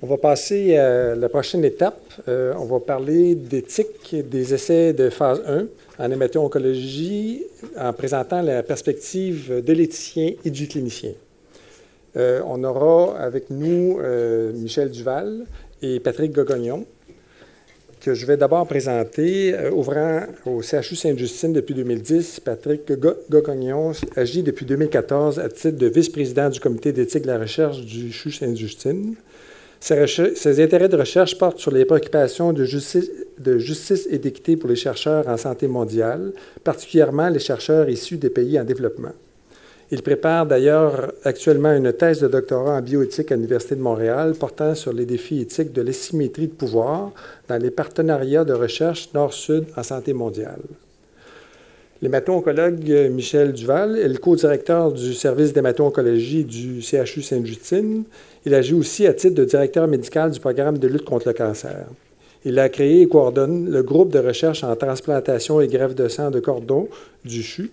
On va passer à la prochaine étape. On va parler d'éthique des essais de phase 1 en hémato-oncologie en présentant la perspective de l'éthicien et du clinicien. On aura avec nous Michel Duval et Patrick Gagognon, que je vais d'abord présenter. Ouvrant au CHU Sainte-Justine depuis 2010, Patrick Gagognon agit depuis 2014 à titre de vice-président du comité d'éthique de la recherche du CHU Sainte-Justine. Ses intérêts de recherche portent sur les préoccupations de justice et d'équité pour les chercheurs en santé mondiale, particulièrement les chercheurs issus des pays en développement. Il prépare d'ailleurs actuellement une thèse de doctorat en bioéthique à l'Université de Montréal portant sur les défis éthiques de l'asymétrie de pouvoir dans les partenariats de recherche nord-sud en santé mondiale. L'hémato-oncologue Michel Duval est le co-directeur du service d'hémato-oncologie du CHU Sainte-Justine. Il agit aussi à titre de directeur médical du programme de lutte contre le cancer. Il a créé et coordonne le groupe de recherche en transplantation et greffe de sang de cordon du CHU.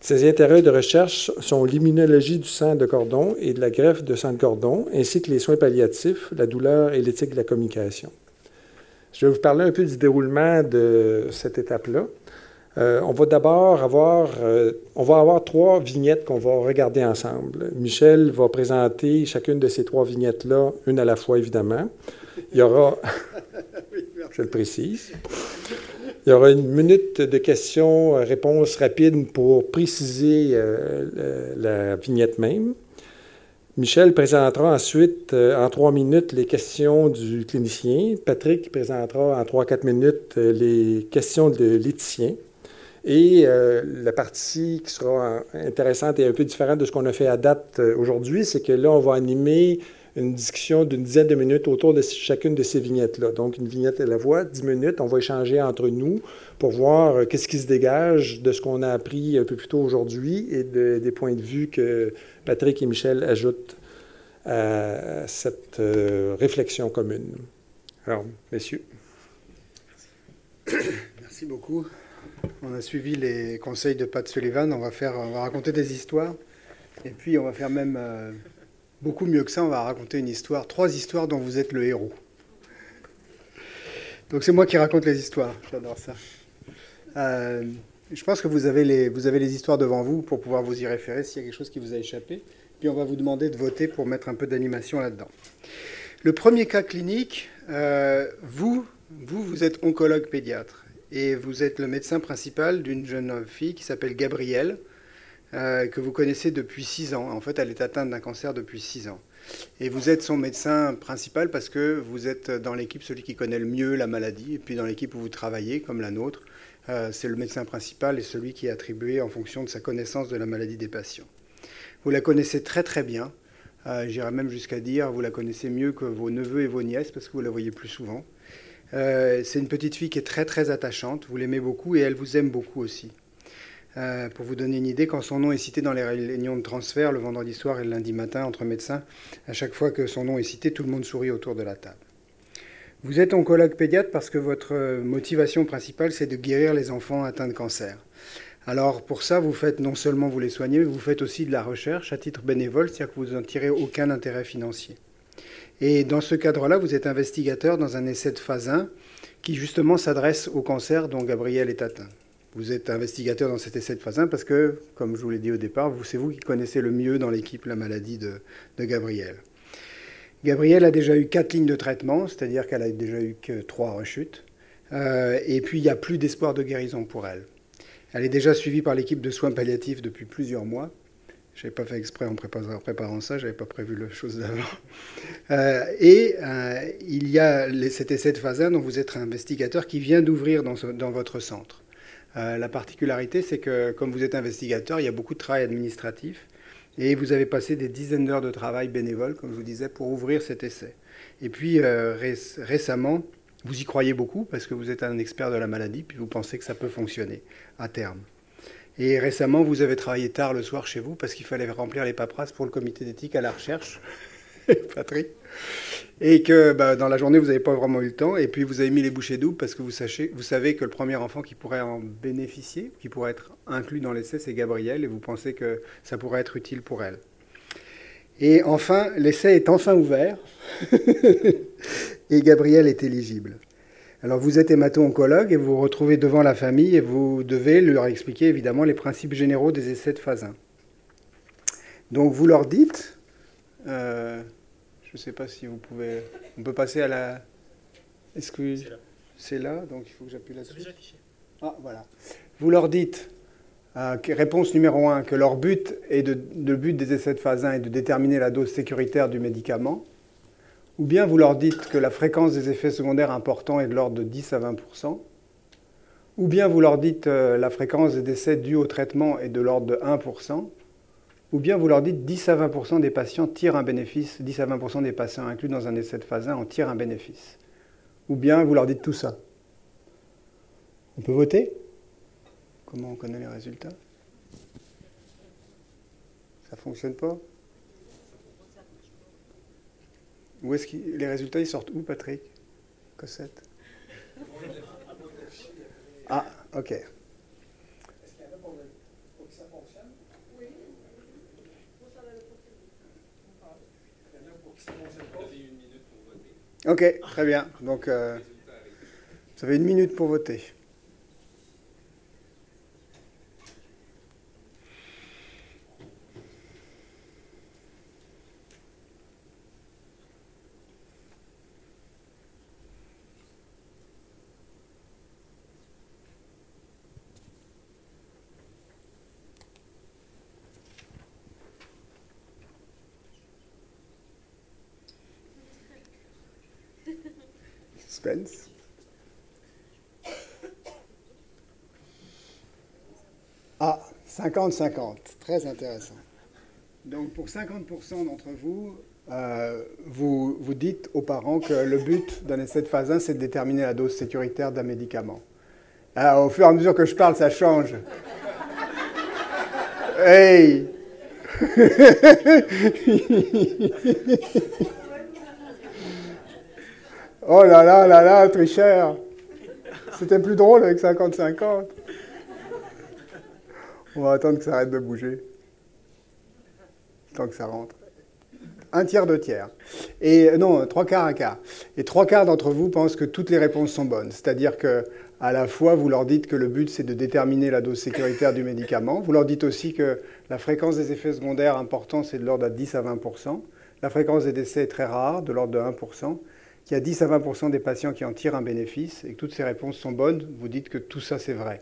Ses intérêts de recherche sont l'immunologie du sang de cordon et de la greffe de sang de cordon, ainsi que les soins palliatifs, la douleur et l'éthique de la communication. Je vais vous parler un peu du déroulement de cette étape-là. On va d'abord avoir 3 vignettes qu'on va regarder ensemble. Michel va présenter chacune de ces 3 vignettes-là, une à la fois, évidemment. Il y aura, je le précise, il y aura 1 minute de questions-réponses rapides pour préciser la vignette même. Michel présentera ensuite en 3 minutes les questions du clinicien. Patrick présentera en 3-4 minutes les questions de l'éthicien. Et la partie qui sera intéressante et un peu différente de ce qu'on a fait à date aujourd'hui, c'est que là, on va animer une discussion d'une dizaine de minutes autour de chacune de ces vignettes-là. Donc, une vignette à la voix, 10 minutes, on va échanger entre nous pour voir qu'est-ce qui se dégage de ce qu'on a appris un peu plus tôt aujourd'hui et des points de vue que Patrick et Michel ajoutent à cette réflexion commune. Alors, messieurs. Merci beaucoup. On a suivi les conseils de Pat Sullivan. On va raconter des histoires. Et puis, on va faire même beaucoup mieux que ça. On va raconter 3 histoires dont vous êtes le héros. Donc, c'est moi qui raconte les histoires. J'adore ça. Je pense que vous avez les histoires devant vous pour pouvoir vous y référer s'il y a quelque chose qui vous a échappé. Puis, on va vous demander de voter pour mettre un peu d'animation là-dedans. Le premier cas clinique, vous êtes oncologue pédiatre. Et vous êtes le médecin principal d'une jeune fille qui s'appelle Gabrielle, que vous connaissez depuis 6 ans. En fait, elle est atteinte d'un cancer depuis 6 ans. Et vous êtes son médecin principal parce que vous êtes dans l'équipe celui qui connaît le mieux la maladie. Et puis dans l'équipe où vous travaillez, comme la nôtre, c'est le médecin principal et celui qui est attribué en fonction de sa connaissance de la maladie des patients. Vous la connaissez très très bien. J'irais même jusqu'à dire vous la connaissez mieux que vos neveux et vos nièces parce que vous la voyez plus souvent. C'est une petite fille qui est très très attachante, vous l'aimez beaucoup et elle vous aime beaucoup aussi. Pour vous donner une idée, quand son nom est cité dans les réunions de transfert le vendredi soir et le lundi matin entre médecins, à chaque fois que son nom est cité, tout le monde sourit autour de la table. Vous êtes oncologue pédiatre parce que votre motivation principale c'est de guérir les enfants atteints de cancer. Alors pour ça, vous faites non seulement vous les soignez, mais vous faites aussi de la recherche à titre bénévole, c'est-à-dire que vous n'en tirez aucun intérêt financier. Et dans ce cadre-là, vous êtes investigateur dans un essai de phase 1 qui justement s'adresse au cancer dont Gabrielle est atteinte. Vous êtes investigateur dans cet essai de phase 1 parce que, comme je vous l'ai dit au départ, c'est vous qui connaissez le mieux dans l'équipe la maladie de Gabrielle. Gabrielle a déjà eu 4 lignes de traitement, c'est-à-dire qu'elle a déjà eu que 3 rechutes. Et puis, il n'y a plus d'espoir de guérison pour elle. Elle est déjà suivie par l'équipe de soins palliatifs depuis plusieurs mois. Je n'avais pas fait exprès en préparant ça, je n'avais pas prévu la chose d'avant. Il y a cet essai de phase 1 dont vous êtes un investigateur qui vient d'ouvrir dans votre centre. La particularité, c'est que comme vous êtes investigateur, il y a beaucoup de travail administratif et vous avez passé des dizaines d'heures de travail bénévole, comme je vous disais, pour ouvrir cet essai. Et puis récemment, vous y croyez beaucoup parce que vous êtes un expert de la maladie, puis vous pensez que ça peut fonctionner à terme. Et récemment, vous avez travaillé tard le soir chez vous parce qu'il fallait remplir les paperasses pour le comité d'éthique à la recherche, Patrick, et que dans la journée, vous n'avez pas vraiment eu le temps. Et puis, vous avez mis les bouchées doubles parce que vous savez que le premier enfant qui pourrait en bénéficier, qui pourrait être inclus dans l'essai, c'est Gabrielle, et vous pensez que ça pourrait être utile pour elle. Et enfin, l'essai est enfin ouvert et Gabriel est éligible. Alors vous êtes hémato-oncologue et vous vous retrouvez devant la famille et vous devez leur expliquer évidemment les principes généraux des essais de phase 1. Donc vous leur dites, je ne sais pas si vous pouvez, on peut passer à la... Est-ce que c'est là, donc il faut que j'appuie là-dessus. Ah voilà. Vous leur dites, réponse numéro 1, que leur but est le but des essais de phase 1 est de déterminer la dose sécuritaire du médicament. Ou bien vous leur dites que la fréquence des effets secondaires importants est de l'ordre de 10 à 20%. Ou bien vous leur dites la fréquence des décès dus au traitement est de l'ordre de 1%. Ou bien vous leur dites 10 à 20% des patients tirent un bénéfice, 10 à 20% des patients inclus dans un essai de phase 1 en tirent un bénéfice. Ou bien vous leur dites tout ça. On peut voter? Comment on connaît les résultats? Ça ne fonctionne pas? Où est-ce que les résultats ils sortent où, Patrick? Cossette? Ah, ok. Est-ce qu'il y a un pour que ça fonctionne? Oui. Ok, très bien. Donc, vous avez 1 minute pour voter. Suspense. Ah, 50-50. Très intéressant. Donc, pour 50% d'entre vous, vous dites aux parents que le but d'un essai de phase 1, c'est de déterminer la dose sécuritaire d'un médicament. Alors, au fur et à mesure que je parle, ça change. Hey! Oh là là là là, tricheur! C'était plus drôle avec 50-50. On va attendre que ça arrête de bouger. Tant que ça rentre. 1/3, 2/3. Et non, 3/4, 1/4. Et 3/4 d'entre vous pensent que toutes les réponses sont bonnes. C'est-à-dire que à la fois, vous leur dites que le but, c'est de déterminer la dose sécuritaire du médicament. Vous leur dites aussi que la fréquence des effets secondaires importants, c'est de l'ordre de 10 à 20%. La fréquence des décès est très rare, de l'ordre de 1%. Qu'il y a 10 à 20% des patients qui en tirent un bénéfice et que toutes ces réponses sont bonnes. Vous dites que tout ça, c'est vrai.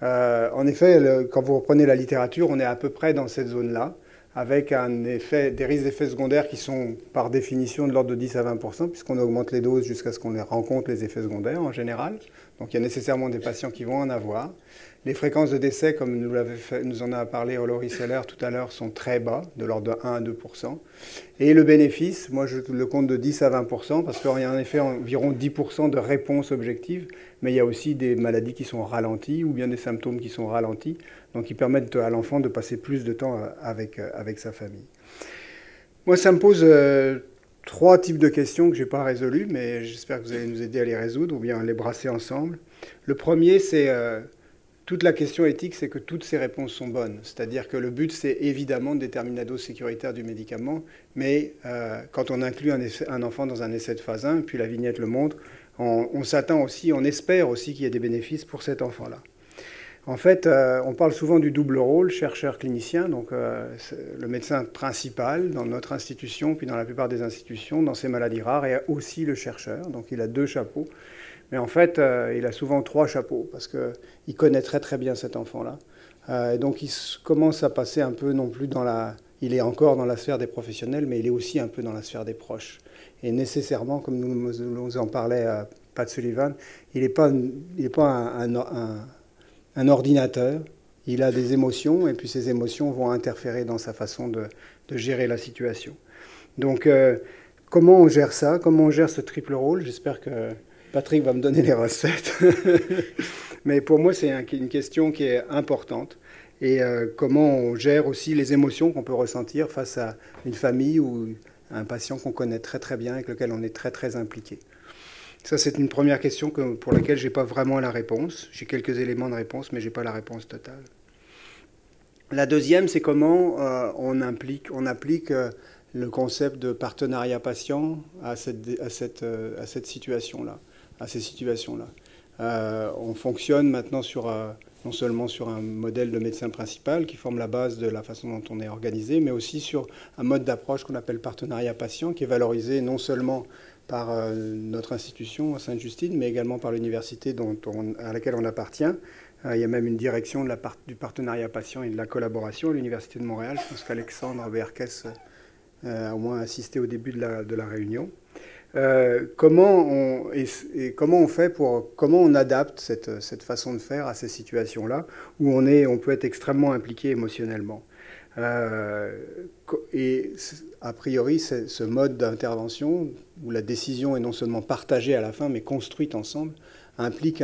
En effet, quand vous reprenez la littérature, on est à peu près dans cette zone-là, avec des risques d'effets secondaires qui sont par définition de l'ordre de 10 à 20%, puisqu'on augmente les doses jusqu'à ce qu'on rencontre les effets secondaires en général. Donc il y a nécessairement des patients qui vont en avoir. Les fréquences de décès, comme nous en a parlé Laurie Seller tout à l'heure, sont très bas, de l'ordre de 1 à 2%. Et le bénéfice, moi je le compte de 10 à 20%, parce qu'il y a en effet environ 10% de réponses objectives, mais il y a aussi des maladies qui sont ralenties, ou bien des symptômes qui sont ralentis, donc qui permettent à l'enfant de passer plus de temps avec sa famille. Moi, ça me pose 3 types de questions que je n'ai pas résolues, mais j'espère que vous allez nous aider à les résoudre, ou bien à les brasser ensemble. Le premier, c'est... toute la question éthique, c'est que toutes ces réponses sont bonnes. C'est-à-dire que le but, c'est évidemment de déterminer la dose sécuritaire du médicament, mais quand on inclut un enfant dans un essai de phase 1, puis la vignette le montre, on s'attend aussi, on espère aussi qu'il y ait des bénéfices pour cet enfant-là. En fait, on parle souvent du double rôle, chercheur-clinicien, donc le médecin principal dans notre institution, puis dans la plupart des institutions, dans ces maladies rares, et aussi le chercheur, donc il a 2 chapeaux. Mais en fait, il a souvent 3 chapeaux, parce qu'il connaît très très bien cet enfant-là. Et donc il commence à passer un peu non plus dans la... Il est encore dans la sphère des professionnels, mais il est aussi un peu dans la sphère des proches. Et nécessairement, comme nous en parlait Pat Sullivan, il n'est pas un ordinateur. Il a des émotions, et puis ces émotions vont interférer dans sa façon de gérer la situation. Donc, comment on gère ça? Comment on gère ce triple rôle? J'espère que Patrick va me donner les recettes. Mais pour moi, c'est une question qui est importante. Et comment on gère aussi les émotions qu'on peut ressentir face à une famille ou un patient qu'on connaît très très bien et avec lequel on est très très impliqué. Ça, c'est une première question pour laquelle je n'ai pas vraiment la réponse. J'ai quelques éléments de réponse, mais je n'ai pas la réponse totale. La deuxième, c'est comment on applique le concept de partenariat patient à cette situation-là, à ces situations-là. On fonctionne maintenant non seulement sur un modèle de médecin principal qui forme la base de la façon dont on est organisé, mais aussi sur un mode d'approche qu'on appelle partenariat patient, qui est valorisé non seulement par notre institution à Sainte-Justine, mais également par l'université à laquelle on appartient. Il y a même une direction du partenariat patient et de la collaboration à l'Université de Montréal. Je pense qu'Alexandre Berkes a au moins assisté au début de la réunion. Comment on adapte cette façon de faire à ces situations-là où on peut être extrêmement impliqué émotionnellement. Et a priori, ce mode d'intervention où la décision est non seulement partagée à la fin, mais construite ensemble, implique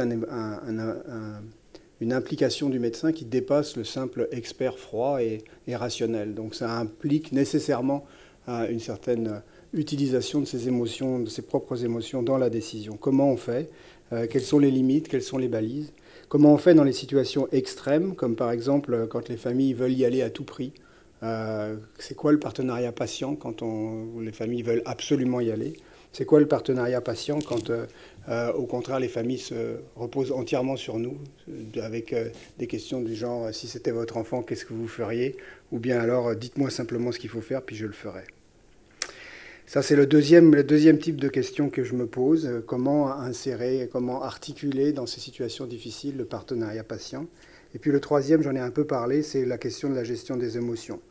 une implication du médecin qui dépasse le simple expert froid et rationnel. Donc ça implique nécessairement une certaine utilisation de ses émotions, de ses propres émotions dans la décision. Comment on fait? Quelles sont les limites? Quelles sont les balises? Comment on fait dans les situations extrêmes, comme par exemple quand les familles veulent y aller à tout prix? C'est quoi le partenariat patient quand les familles veulent absolument y aller? C'est quoi le partenariat patient quand, au contraire, les familles se reposent entièrement sur nous, avec des questions du genre « si c'était votre enfant, qu'est-ce que vous feriez ?» ou bien alors « dites-moi simplement ce qu'il faut faire, puis je le ferai ». Ça, c'est le deuxième type de question que je me pose. Comment insérer, comment articuler dans ces situations difficiles le partenariat patient? Et puis le troisième, j'en ai un peu parlé, c'est la question de la gestion des émotions.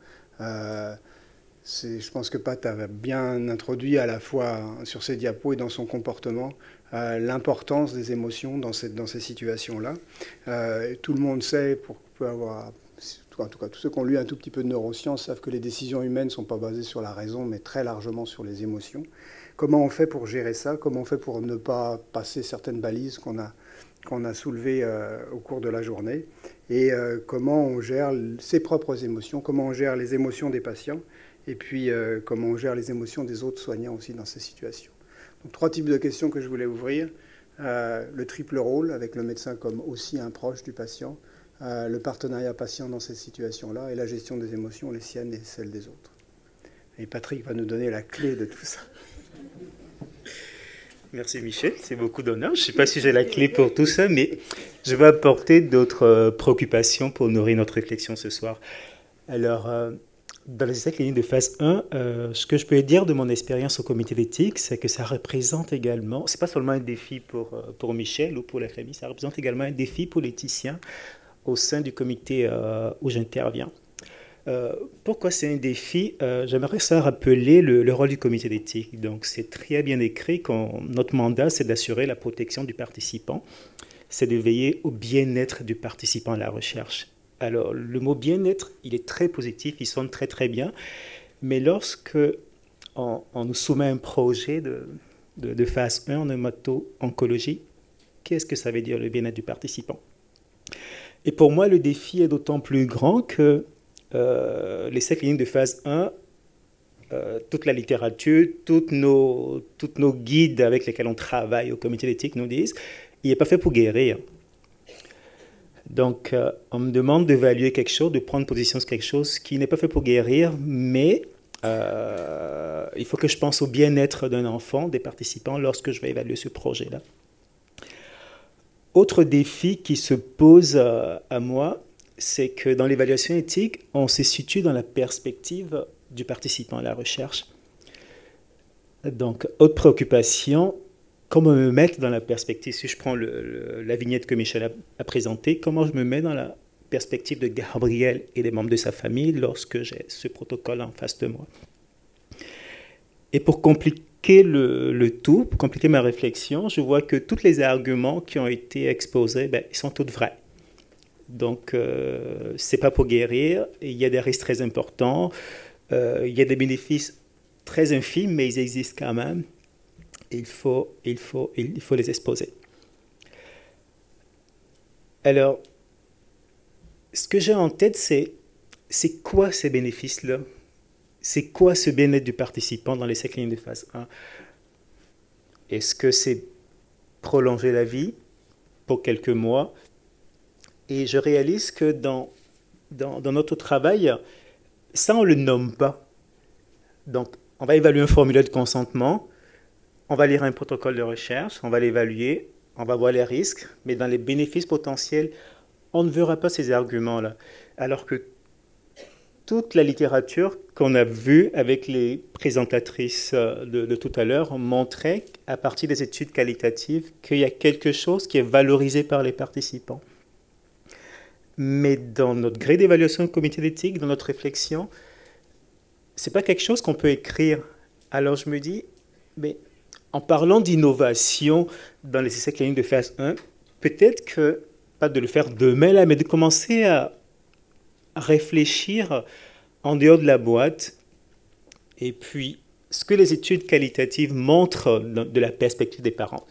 Je pense que Pat a bien introduit à la fois sur ses diapos et dans son comportement l'importance des émotions dans ces situations-là. Tout le monde sait, en tout cas tous ceux qui ont lu un tout petit peu de neurosciences savent que les décisions humaines ne sont pas basées sur la raison, mais très largement sur les émotions. Comment on fait pour gérer ça? Comment on fait pour ne pas passer certaines balises qu'on a soulevées au cours de la journée? Et comment on gère ses propres émotions? Comment on gère les émotions des patients? Et puis, comment on gère les émotions des autres soignants aussi dans ces situations. Donc, 3 types de questions que je voulais ouvrir. Le triple rôle, avec le médecin comme aussi un proche du patient, le partenariat patient dans cette situation-là, et la gestion des émotions, les siennes et celles des autres. Et Patrick va nous donner la clé de tout ça. Merci Michel, c'est beaucoup d'honneur. Je ne sais pas si j'ai la clé pour tout ça, mais je vais apporter d'autres préoccupations pour nourrir notre réflexion ce soir. Alors, dans les essais cliniques de phase 1, ce que je peux dire de mon expérience au comité d'éthique, c'est que ça représente également, c'est pas seulement un défi pour Michel ou pour la famille, ça représente également un défi pour l'éthicien au sein du comité où j'interviens. Pourquoi c'est un défi? J'aimerais ça rappeler le rôle du comité d'éthique. Donc, c'est très bien écrit que notre mandat, c'est d'assurer la protection du participant, c'est de veiller au bien-être du participant à la recherche. Alors, le mot bien-être, il est très positif, il sonne très très bien, mais lorsque on nous soumet un projet de phase 1 en hémato-oncologie, qu'est-ce que ça veut dire le bien-être du participant? Et pour moi, le défi est d'autant plus grand que l'essai clinique de phase 1, toute la littérature, toutes nos guides avec lesquels on travaille au comité d'éthique nous disent il n'est pas fait pour guérir. Donc, on me demande d'évaluer quelque chose, de prendre position sur quelque chose qui n'est pas fait pour guérir, mais il faut que je pense au bien-être d'un enfant, des participants, lorsque je vais évaluer ce projet-là. Autre défi qui se pose à moi, c'est que dans l'évaluation éthique, on se situe dans la perspective du participant à la recherche. Donc, autre préoccupation, comment me mettre dans la perspective? Si je prends la vignette que Michel a présentée, comment je me mets dans la perspective de Gabriel et des membres de sa famille lorsque j'ai ce protocole en face de moi? Et pour compliquer le tout, pour compliquer ma réflexion, je vois que tous les arguments qui ont été exposés, ils sont tous vrais. Donc, ce n'est pas pour guérir. Il y a des risques très importants. Il y a des bénéfices très infimes, mais ils existent quand même. Il faut les exposer. Alors, ce que j'ai en tête, c'est quoi ces bénéfices-là? C'est quoi ce bien-être du participant dans l'essai clinique de phase 1? Est-ce que c'est prolonger la vie pour quelques mois? Et je réalise que dans dans notre travail, ça, on ne le nomme pas. Donc, on va évaluer un formulaire de consentement, on va lire un protocole de recherche, on va l'évaluer, on va voir les risques, mais dans les bénéfices potentiels, on ne verra pas ces arguments-là. Alors que toute la littérature qu'on a vue avec les présentatrices de tout à l'heure montrait, à partir des études qualitatives, qu'il y a quelque chose qui est valorisé par les participants. Mais dans notre grille d'évaluation au comité d'éthique, dans notre réflexion, ce n'est pas quelque chose qu'on peut écrire. Alors je me dis, mais en parlant d'innovation dans les essais cliniques de phase 1, peut-être que, pas de le faire demain là, mais de commencer à réfléchir en dehors de la boîte. Et puis, ce que les études qualitatives montrent de la perspective des parents,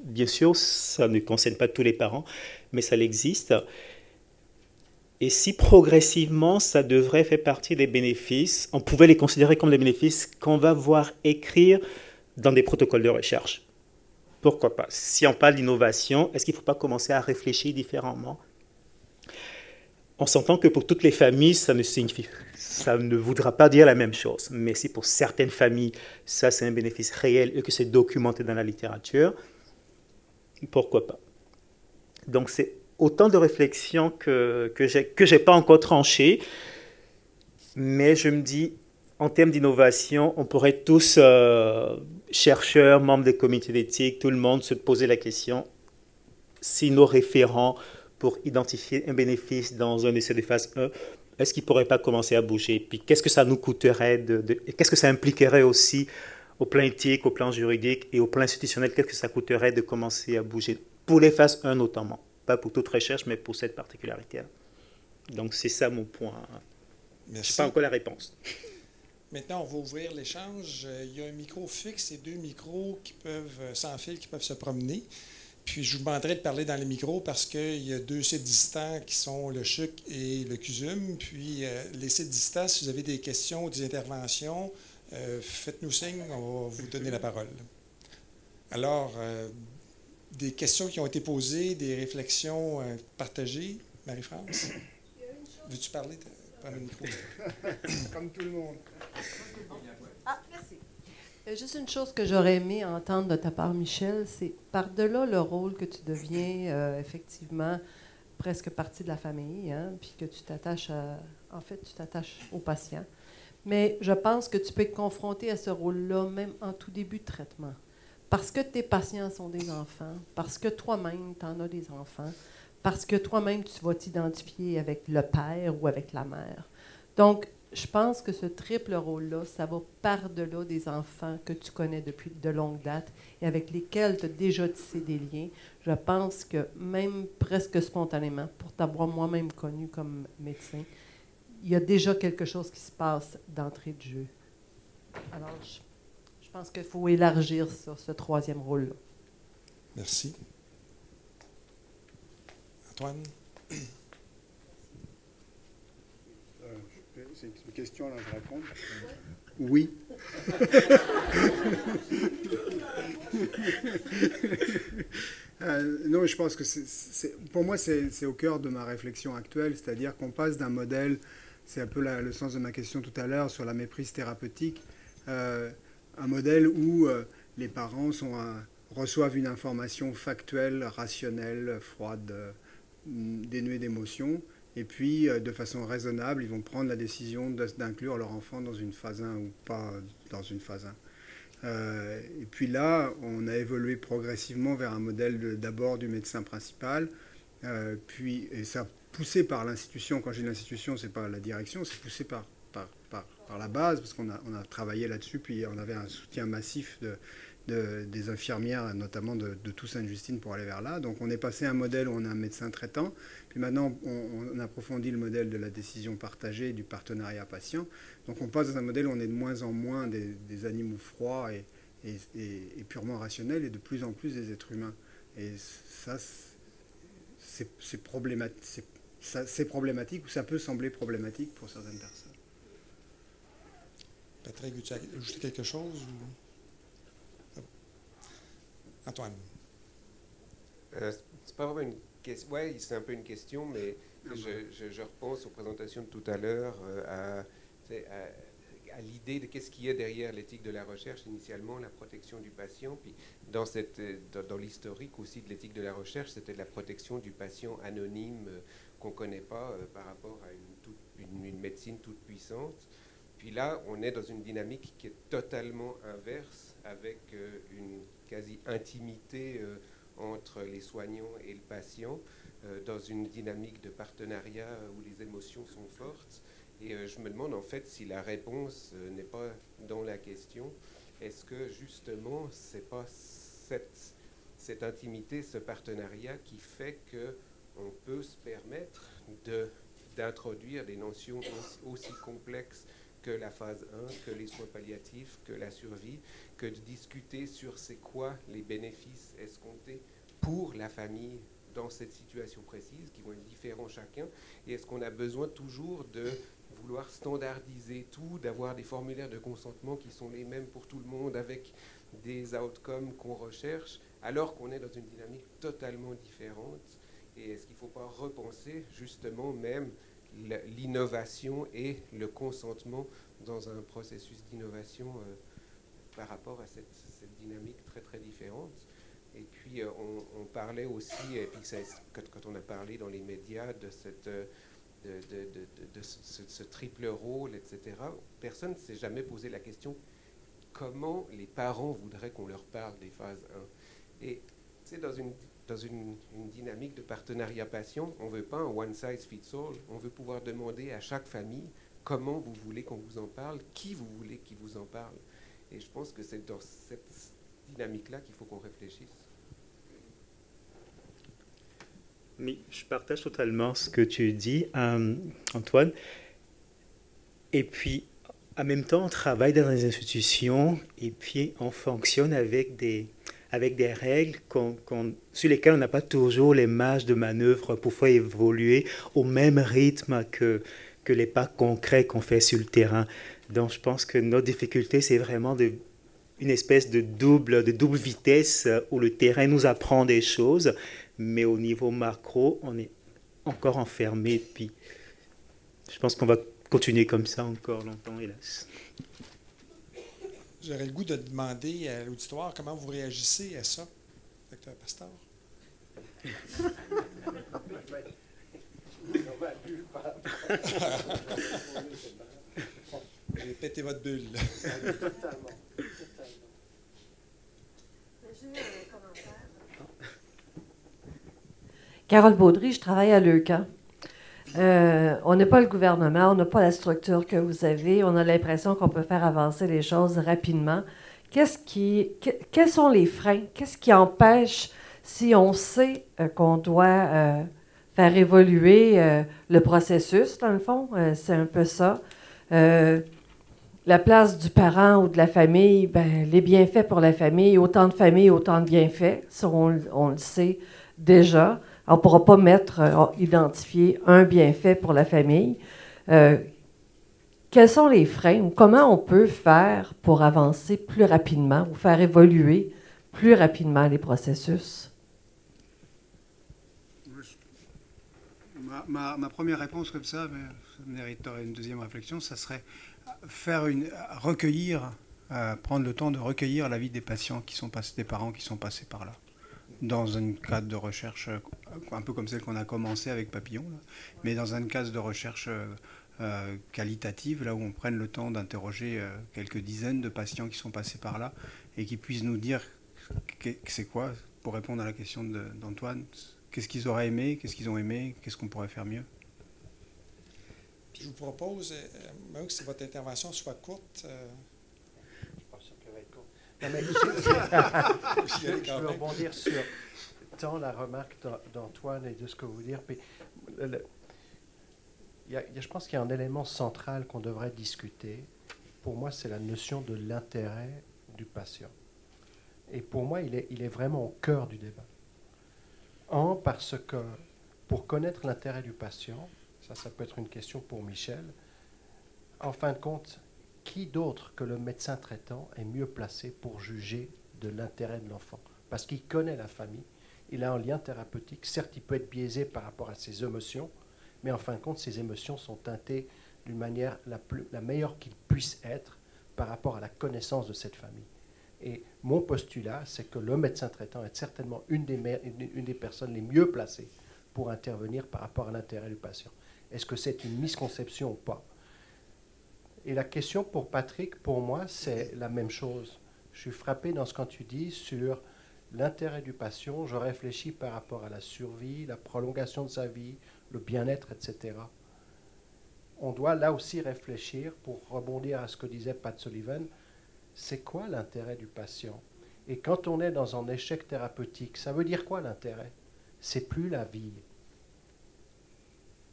bien sûr, ça ne concerne pas tous les parents, mais ça existe. Et si progressivement, ça devrait faire partie des bénéfices, on pouvait les considérer comme des bénéfices qu'on va voir écrire dans des protocoles de recherche. Pourquoi pas? Si on parle d'innovation, est-ce qu'il ne faut pas commencer à réfléchir différemment? On s'entend que pour toutes les familles, ça ne voudra pas dire la même chose. Mais si pour certaines familles, ça c'est un bénéfice réel et que c'est documenté dans la littérature, pourquoi pas? Donc c'est autant de réflexions que j'ai pas encore tranchées, mais je me dis, en termes d'innovation, on pourrait tous, chercheurs, membres des comités d'éthique, tout le monde, se poser la question, si nos référents pour identifier un bénéfice dans un essai de phase 1, est-ce qu'ils ne pourraient pas commencer à bouger? Puis qu'est-ce que ça nous coûterait, qu'est-ce que ça impliquerait aussi au plan éthique, au plan juridique et au plan institutionnel, qu'est-ce que ça coûterait de commencer à bouger? Pour les phases 1 notamment. Pas pour toute recherche, mais pour cette particularité-là. Donc, c'est ça mon point. Je n'ai pas encore la réponse. Maintenant, on va ouvrir l'échange. Il y a un micro fixe et 2 micros qui peuvent, sans fil qui peuvent se promener. Puis, je vous demanderai de parler dans les micros parce qu'il y a 2 sites distants qui sont le CHUC et le CUSUM. Puis, les sites distants, si vous avez des questions ou des interventions, faites-nous signe, on va vous donner la parole. Alors, des questions qui ont été posées, des réflexions partagées. Marie-France, veux-tu parler? Prendre le micro. Comme tout le monde. Ah, merci. Juste une chose que j'aurais aimé entendre de ta part, Michel, c'est par-delà le rôle que tu deviens effectivement presque partie de la famille, hein, puis que tu t'attaches tu t'attaches aux patients. Mais je pense que tu peux être confronté à ce rôle-là même en tout début de traitement. Parce que tes patients sont des enfants, parce que toi-même, tu en as des enfants, parce que toi-même, tu vas t'identifier avec le père ou avec la mère. Donc, je pense que ce triple rôle-là, ça va par-delà des enfants que tu connais depuis de longue date et avec lesquels tu as déjà tissé des liens. Je pense que même presque spontanément, pour t'avoir moi-même connu comme médecin, il y a déjà quelque chose qui se passe d'entrée de jeu. Alors, je pense qu'il faut élargir ça, ce troisième rôle-là. Merci. Antoine? C'est une question, là, je réponds. Oui. Non, je pense que pour moi, c'est au cœur de ma réflexion actuelle, c'est-à-dire qu'on passe d'un modèle, c'est un peu le sens de ma question tout à l'heure sur la méprise thérapeutique, un modèle où les parents reçoivent une information factuelle, rationnelle, froide, dénuée d'émotion, et puis de façon raisonnable, ils vont prendre la décision d'inclure leur enfant dans une phase 1 ou pas dans une phase 1. Et puis là, on a évolué progressivement vers un modèle d'abord du médecin principal, et ça poussé par l'institution. Quand je dis l'institution, c'est pas la direction, c'est poussé par la base, parce qu'on a travaillé là-dessus, puis on avait un soutien massif des infirmières, notamment de Toussaint-Justine, pour aller vers là. Donc on est passé à un modèle où on a un médecin traitant, puis maintenant on approfondit le modèle de la décision partagée, du partenariat patient. Donc on passe dans un modèle où on est de moins en moins des animaux froids et purement rationnels, et de plus en plus des êtres humains. Et ça, c'est problématique. C'est problématique, ou ça peut sembler problématique pour certaines personnes. Patrick, veux-tu ajouter quelque chose? Antoine. C'est pas vraiment une Ouais, c'est un peu une question, mais je repense aux présentations de tout à l'heure, à l'idée de qu'est-ce qu'il y a derrière l'éthique de la recherche, initialement la protection du patient, puis dans l'historique aussi de l'éthique de la recherche, c'était la protection du patient anonyme qu'on ne connaît pas par rapport à une médecine toute puissante. Puis là, on est dans une dynamique qui est totalement inverse, avec une quasi-intimité entre les soignants et le patient, dans une dynamique de partenariat où les émotions sont fortes. Et je me demande en fait si la réponse n'est pas dans la question. Est-ce que justement, c'est pas cette intimité, ce partenariat qui fait qu'on peut se permettre d'introduire des notions aussi complexes que la phase 1, que les soins palliatifs, que la survie, que de discuter sur c'est quoi les bénéfices escomptés pour la famille dans cette situation précise, qui vont être différents chacun, et est-ce qu'on a besoin toujours de vouloir standardiser tout, d'avoir des formulaires de consentement qui sont les mêmes pour tout le monde, avec des outcomes qu'on recherche, alors qu'on est dans une dynamique totalement différente, et est-ce qu'il ne faut pas repenser justement même l'innovation et le consentement dans un processus d'innovation par rapport à cette dynamique très très différente. Et puis on parlait aussi, et puis quand on a parlé dans les médias de ce triple rôle, etc., personne ne s'est jamais posé la question comment les parents voudraient qu'on leur parle des phases 1. Et c'est dans une dynamique de partenariat patient, on ne veut pas un one size fits all, on veut pouvoir demander à chaque famille comment vous voulez qu'on vous en parle, qui vous voulez qui vous en parle. Et je pense que c'est dans cette dynamique-là qu'il faut qu'on réfléchisse. Mais je partage totalement ce que tu dis, Antoine. Et puis, en même temps, on travaille dans des institutions et puis on fonctionne avec des règles sur lesquelles on n'a pas toujours les marges de manœuvre pour pouvoir évoluer au même rythme que les pas concrets qu'on fait sur le terrain. Donc, je pense que notre difficulté, c'est vraiment une espèce de double vitesse où le terrain nous apprend des choses, mais au niveau macro, on est encore enfermé. Puis, je pense qu'on va continuer comme ça encore longtemps, hélas. J'aurais le goût de demander à l'auditoire comment vous réagissez à ça, docteur Pastor. J'ai pété votre bulle. Totalement. J'ai un commentaire. Carole Baudry, je travaille à l'EUQA. On n'est pas le gouvernement, on n'a pas la structure que vous avez. On a l'impression qu'on peut faire avancer les choses rapidement. Quels sont les freins? Qu'est-ce qui empêche, si on sait qu'on doit faire évoluer le processus, dans le fond, c'est un peu ça. La place du parent ou de la famille, ben, les bienfaits pour la famille, autant de familles, autant de bienfaits, ça on le sait déjà. On ne pourra pas identifier un bienfait pour la famille. Quels sont les freins ou comment on peut faire pour avancer plus rapidement ou faire évoluer plus rapidement les processus? Ma première réponse comme ça, mais ça mériterait une deuxième réflexion, ça serait prendre le temps de recueillir l'avis des patients des parents qui sont passés par là, dans un cadre de recherche un peu comme celle qu'on a commencé avec Papillon, là, mais dans un cadre de recherche qualitative, là où on prenne le temps d'interroger quelques dizaines de patients qui sont passés par là et qui puissent nous dire c'est quoi, pour répondre à la question d'Antoine, qu'est-ce qu'ils auraient aimé, qu'est-ce qu'ils ont aimé, qu'est-ce qu'on pourrait faire mieux. Je vous propose, même que votre intervention soit courte. Je suis pas sûr qu'elle va être courte. Non, mais je veux rebondir sur tant la remarque d'Antoine et de ce que vous dire. Puis, je pense qu'il y a un élément central qu'on devrait discuter. Pour moi, c'est la notion de l'intérêt du patient. Et pour moi, il est vraiment au cœur du débat. Parce que pour connaître l'intérêt du patient, ça peut être une question pour Michel, en fin de compte, qui d'autre que le médecin traitant est mieux placé pour juger de l'intérêt de l'enfant? Parce qu'il connaît la famille, il a un lien thérapeutique. Certes, il peut être biaisé par rapport à ses émotions, mais en fin de compte, ses émotions sont teintées d'une manière la meilleure qu'il puisse être par rapport à la connaissance de cette famille. Et mon postulat, c'est que le médecin traitant est certainement une des personnes les mieux placées pour intervenir par rapport à l'intérêt du patient. Est-ce que c'est une misconception ou pas? Et la question pour Patrick, pour moi, c'est la même chose. Je suis frappé dans ce que tu dis sur l'intérêt du patient. Je réfléchis par rapport à la survie, la prolongation de sa vie, le bien-être, etc. On doit là aussi réfléchir, pour rebondir à ce que disait Pat Sullivan, c'est quoi l'intérêt du patient? Et quand on est dans un échec thérapeutique, ça veut dire quoi l'intérêt? C'est plus la vie.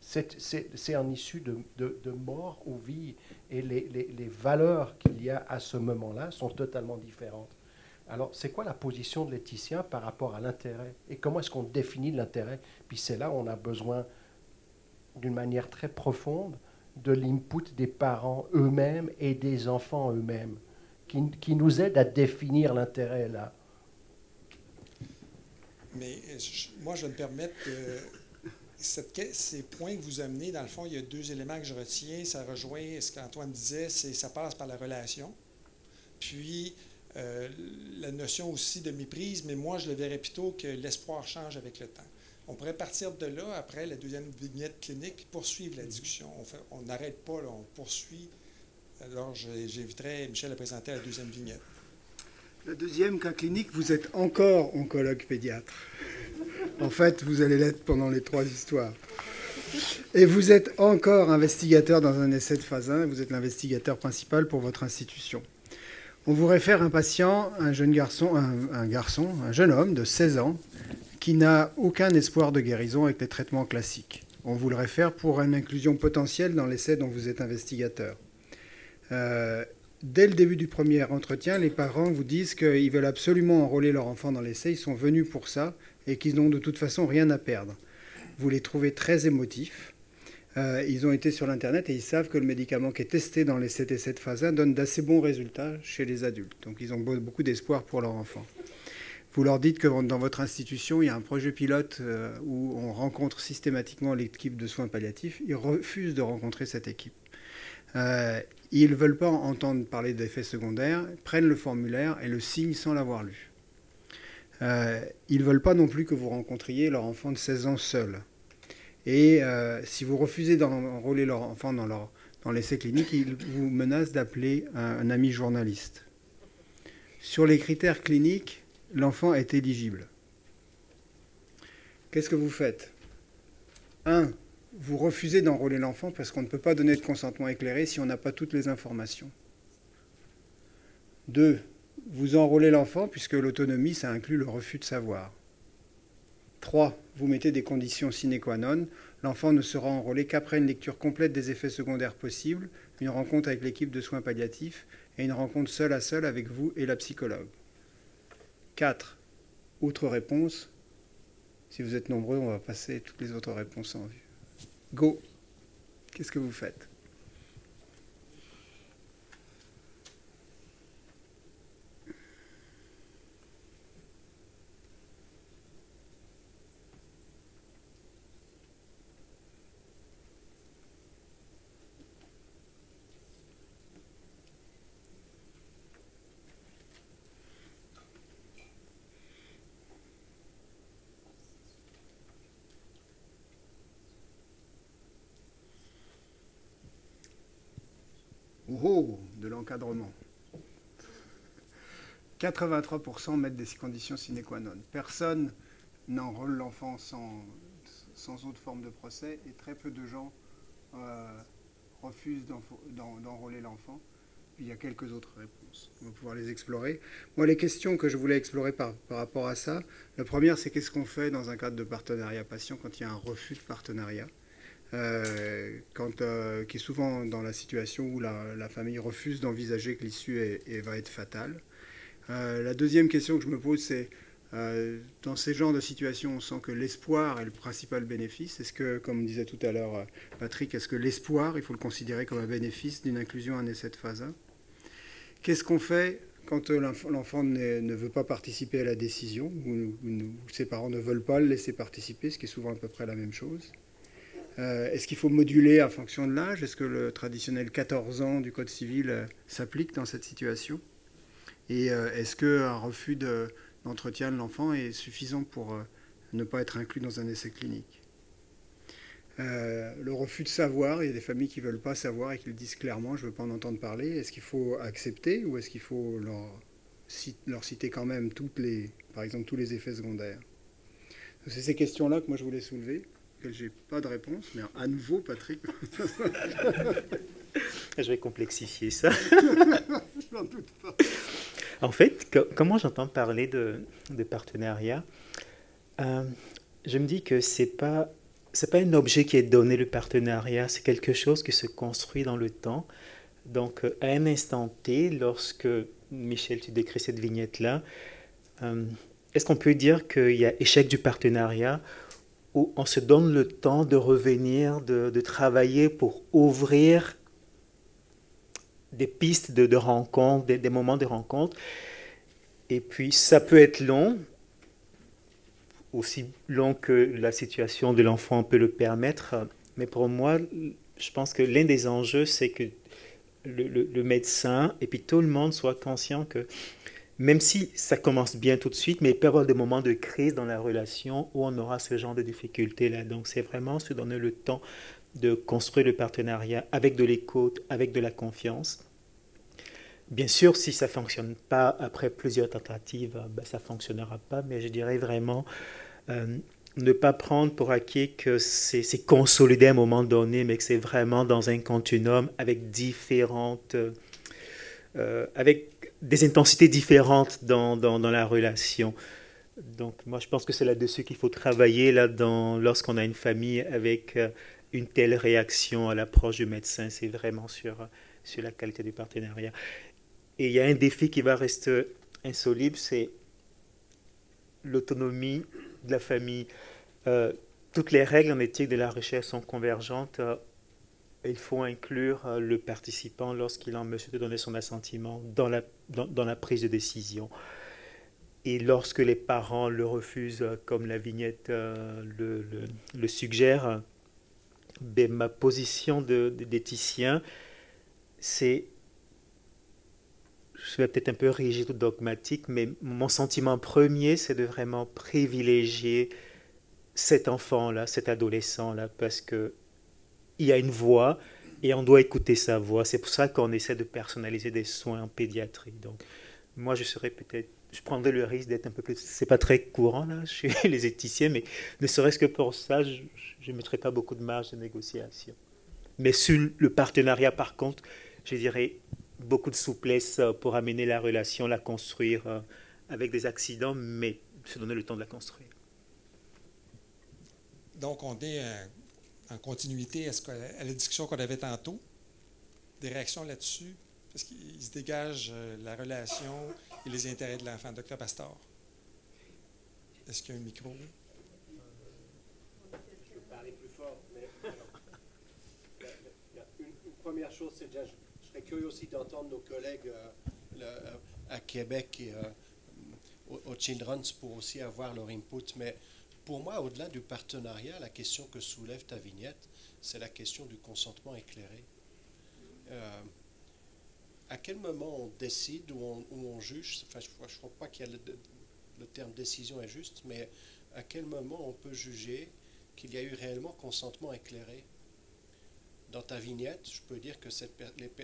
C'est un issue de mort ou vie. Et les valeurs qu'il y a à ce moment-là sont totalement différentes. Alors, c'est quoi la position de l'éthicien par rapport à l'intérêt? Et comment est-ce qu'on définit l'intérêt? Puis c'est là où on a besoin, d'une manière très profonde, de l'input des parents eux-mêmes et des enfants eux-mêmes, qui nous aident à définir l'intérêt là. Mais moi, je vais me permettre ces points que vous amenez, dans le fond, il y a deux éléments que je retiens. Ça rejoint ce qu'Antoine disait, ça passe par la relation. Puis, la notion aussi de méprise, mais moi, je le verrais plutôt que l'espoir change avec le temps. On pourrait partir de là, après la deuxième vignette clinique, puis poursuivre la discussion. On n'arrête pas, là, on poursuit. Alors, j'inviterais Michel à présenter la deuxième vignette. La deuxième cas clinique, vous êtes encore oncologue pédiatre. En fait, vous allez l'être pendant les 3 histoires. Et vous êtes encore investigateur dans un essai de phase 1. Vous êtes l'investigateur principal pour votre institution. On vous réfère un patient, un jeune garçon, un jeune homme de 16 ans, qui n'a aucun espoir de guérison avec les traitements classiques. On vous le réfère pour une inclusion potentielle dans l'essai dont vous êtes investigateur. Dès le début du premier entretien, les parents vous disent qu'ils veulent absolument enrôler leur enfant dans l'essai, ils sont venus pour ça et qu'ils n'ont de toute façon rien à perdre. Vous les trouvez très émotifs. Ils ont été sur l'Internet et ils savent que le médicament qui est testé dans les essais de phase 1 donne d'assez bons résultats chez les adultes. Donc ils ont beaucoup d'espoir pour leur enfant. Vous leur dites que dans votre institution, il y a un projet pilote où on rencontre systématiquement l'équipe de soins palliatifs. Ils refusent de rencontrer cette équipe. Ils ne veulent pas entendre parler d'effets secondaires, prennent le formulaire et le signent sans l'avoir lu. Ils ne veulent pas non plus que vous rencontriez leur enfant de 16 ans seul. Et si vous refusez d'enrôler leur enfant dans l'essai clinique, ils vous menacent d'appeler un ami journaliste. Sur les critères cliniques, l'enfant est éligible. Qu'est-ce que vous faites? 1. Vous refusez d'enrôler l'enfant parce qu'on ne peut pas donner de consentement éclairé si on n'a pas toutes les informations. 2. Vous enrôlez l'enfant puisque l'autonomie, ça inclut le refus de savoir. 3. Vous mettez des conditions sine qua non. L'enfant ne sera enrôlé qu'après une lecture complète des effets secondaires possibles, une rencontre avec l'équipe de soins palliatifs et une rencontre seul à seul avec vous et la psychologue. 4. Autre réponse. Si vous êtes nombreux, on va passer toutes les autres réponses en vue. Go. Qu'est-ce que vous faites? Oh, de l'encadrement. 83% mettent des conditions sine qua non. Personne n'enrôle l'enfant sans autre forme de procès et très peu de gens refusent d'enrôler l'enfant. Puis il y a quelques autres réponses. On va pouvoir les explorer. Moi, les questions que je voulais explorer par rapport à ça, la première, c'est qu'est-ce qu'on fait dans un cadre de partenariat patient quand il y a un refus de partenariat qui est souvent dans la situation où la famille refuse d'envisager que l'issue va être fatale. La deuxième question que je me pose, c'est dans ces genres de situations, on sent que l'espoir est le principal bénéfice. Est-ce que, comme disait tout à l'heure Patrick, est-ce que l'espoir, il faut le considérer comme un bénéfice d'une inclusion à un essai de phase 1? Qu'est-ce qu'on fait quand l'enfant ne veut pas participer à la décision, ou ses parents ne veulent pas le laisser participer, ce qui est souvent à peu près la même chose. Est-ce qu'il faut moduler en fonction de l'âge? Est-ce que le traditionnel 14 ans du Code civil s'applique dans cette situation? Et est-ce qu'un refus d'entretien de l'enfant est suffisant pour ne pas être inclus dans un essai clinique? Le refus de savoir, il y a des familles qui ne veulent pas savoir et qui le disent clairement, je ne veux pas en entendre parler. Est-ce qu'il faut accepter ou est-ce qu'il faut leur citer quand même par exemple tous les effets secondaires? C'est ces questions-là que moi je voulais soulever, auxquelles je n'ai pas de réponse, mais à nouveau, Patrick. Je vais complexifier ça. Je n'en doute pas. En fait, comment j'entends parler de partenariat, je me dis que c'est pas un objet qui est donné, le partenariat, c'est quelque chose qui se construit dans le temps. Donc, à un instant T, lorsque, Michel, tu décris cette vignette-là, est-ce qu'on peut dire qu'il y a échec du partenariat où on se donne le temps de revenir, de travailler pour ouvrir des pistes de rencontres, des moments de rencontre. Et puis, ça peut être long, aussi long que la situation de l'enfant peut le permettre. Mais pour moi, je pense que l'un des enjeux, c'est que le médecin et puis tout le monde soit conscient que même si ça commence bien tout de suite, mais il peut y avoir des moments de crise dans la relation où on aura ce genre de difficultés-là. Donc, c'est vraiment se donner le temps de construire le partenariat avec de l'écoute, avec de la confiance. Bien sûr, si ça ne fonctionne pas après plusieurs tentatives, ça ne fonctionnera pas, mais je dirais vraiment ne pas prendre pour acquis que c'est consolidé à un moment donné, mais que c'est vraiment dans un continuum avec avec des intensités différentes dans la relation. Donc, moi, je pense que c'est là-dessus qu'il faut travailler lorsqu'on a une famille avec une telle réaction à l'approche du médecin. C'est vraiment sur la qualité du partenariat. Et il y a un défi qui va rester insoluble, c'est l'autonomie de la famille. Toutes les règles en éthique de la recherche sont convergentes. Il faut inclure le participant lorsqu'il est en mesure de donner son assentiment dans la prise de décision. Et lorsque les parents le refusent, comme la vignette le suggère, ma position d'éthicien, c'est, je vais peut-être un peu rigide ou dogmatique, mais mon sentiment premier, c'est de vraiment privilégier cet enfant-là, cet adolescent-là, parce qu'il y a une voix et on doit écouter sa voix. C'est pour ça qu'on essaie de personnaliser des soins en pédiatrie. Donc, moi, je prendrais le risque d'être un peu plus... C'est pas très courant, là, chez les éthiciens, mais ne serait-ce que pour ça, je ne mettrais pas beaucoup de marge de négociation. Mais sur le partenariat, par contre, je dirais beaucoup de souplesse pour amener la relation, la construire avec des accidents, mais se donner le temps de la construire. Donc, on est en continuité à la discussion qu'on avait tantôt. Des réactions là-dessus? Parce qu'il se dégage la relation et les intérêts de l'enfant. Docteur Pastor, est-ce qu'il y a un micro? Je peux parler plus fort, mais une première chose, c'est déjà, je serais curieux aussi d'entendre nos collègues à Québec et au Children's pour aussi avoir leur input. Mais pour moi, au-delà du partenariat, la question que soulève ta vignette, c'est la question du consentement éclairé. À quel moment on décide ou on juge, enfin, je ne crois pas qu'il y a le terme décision est juste, mais à quel moment on peut juger qu'il y a eu réellement consentement éclairé? Dans ta vignette, je peux dire que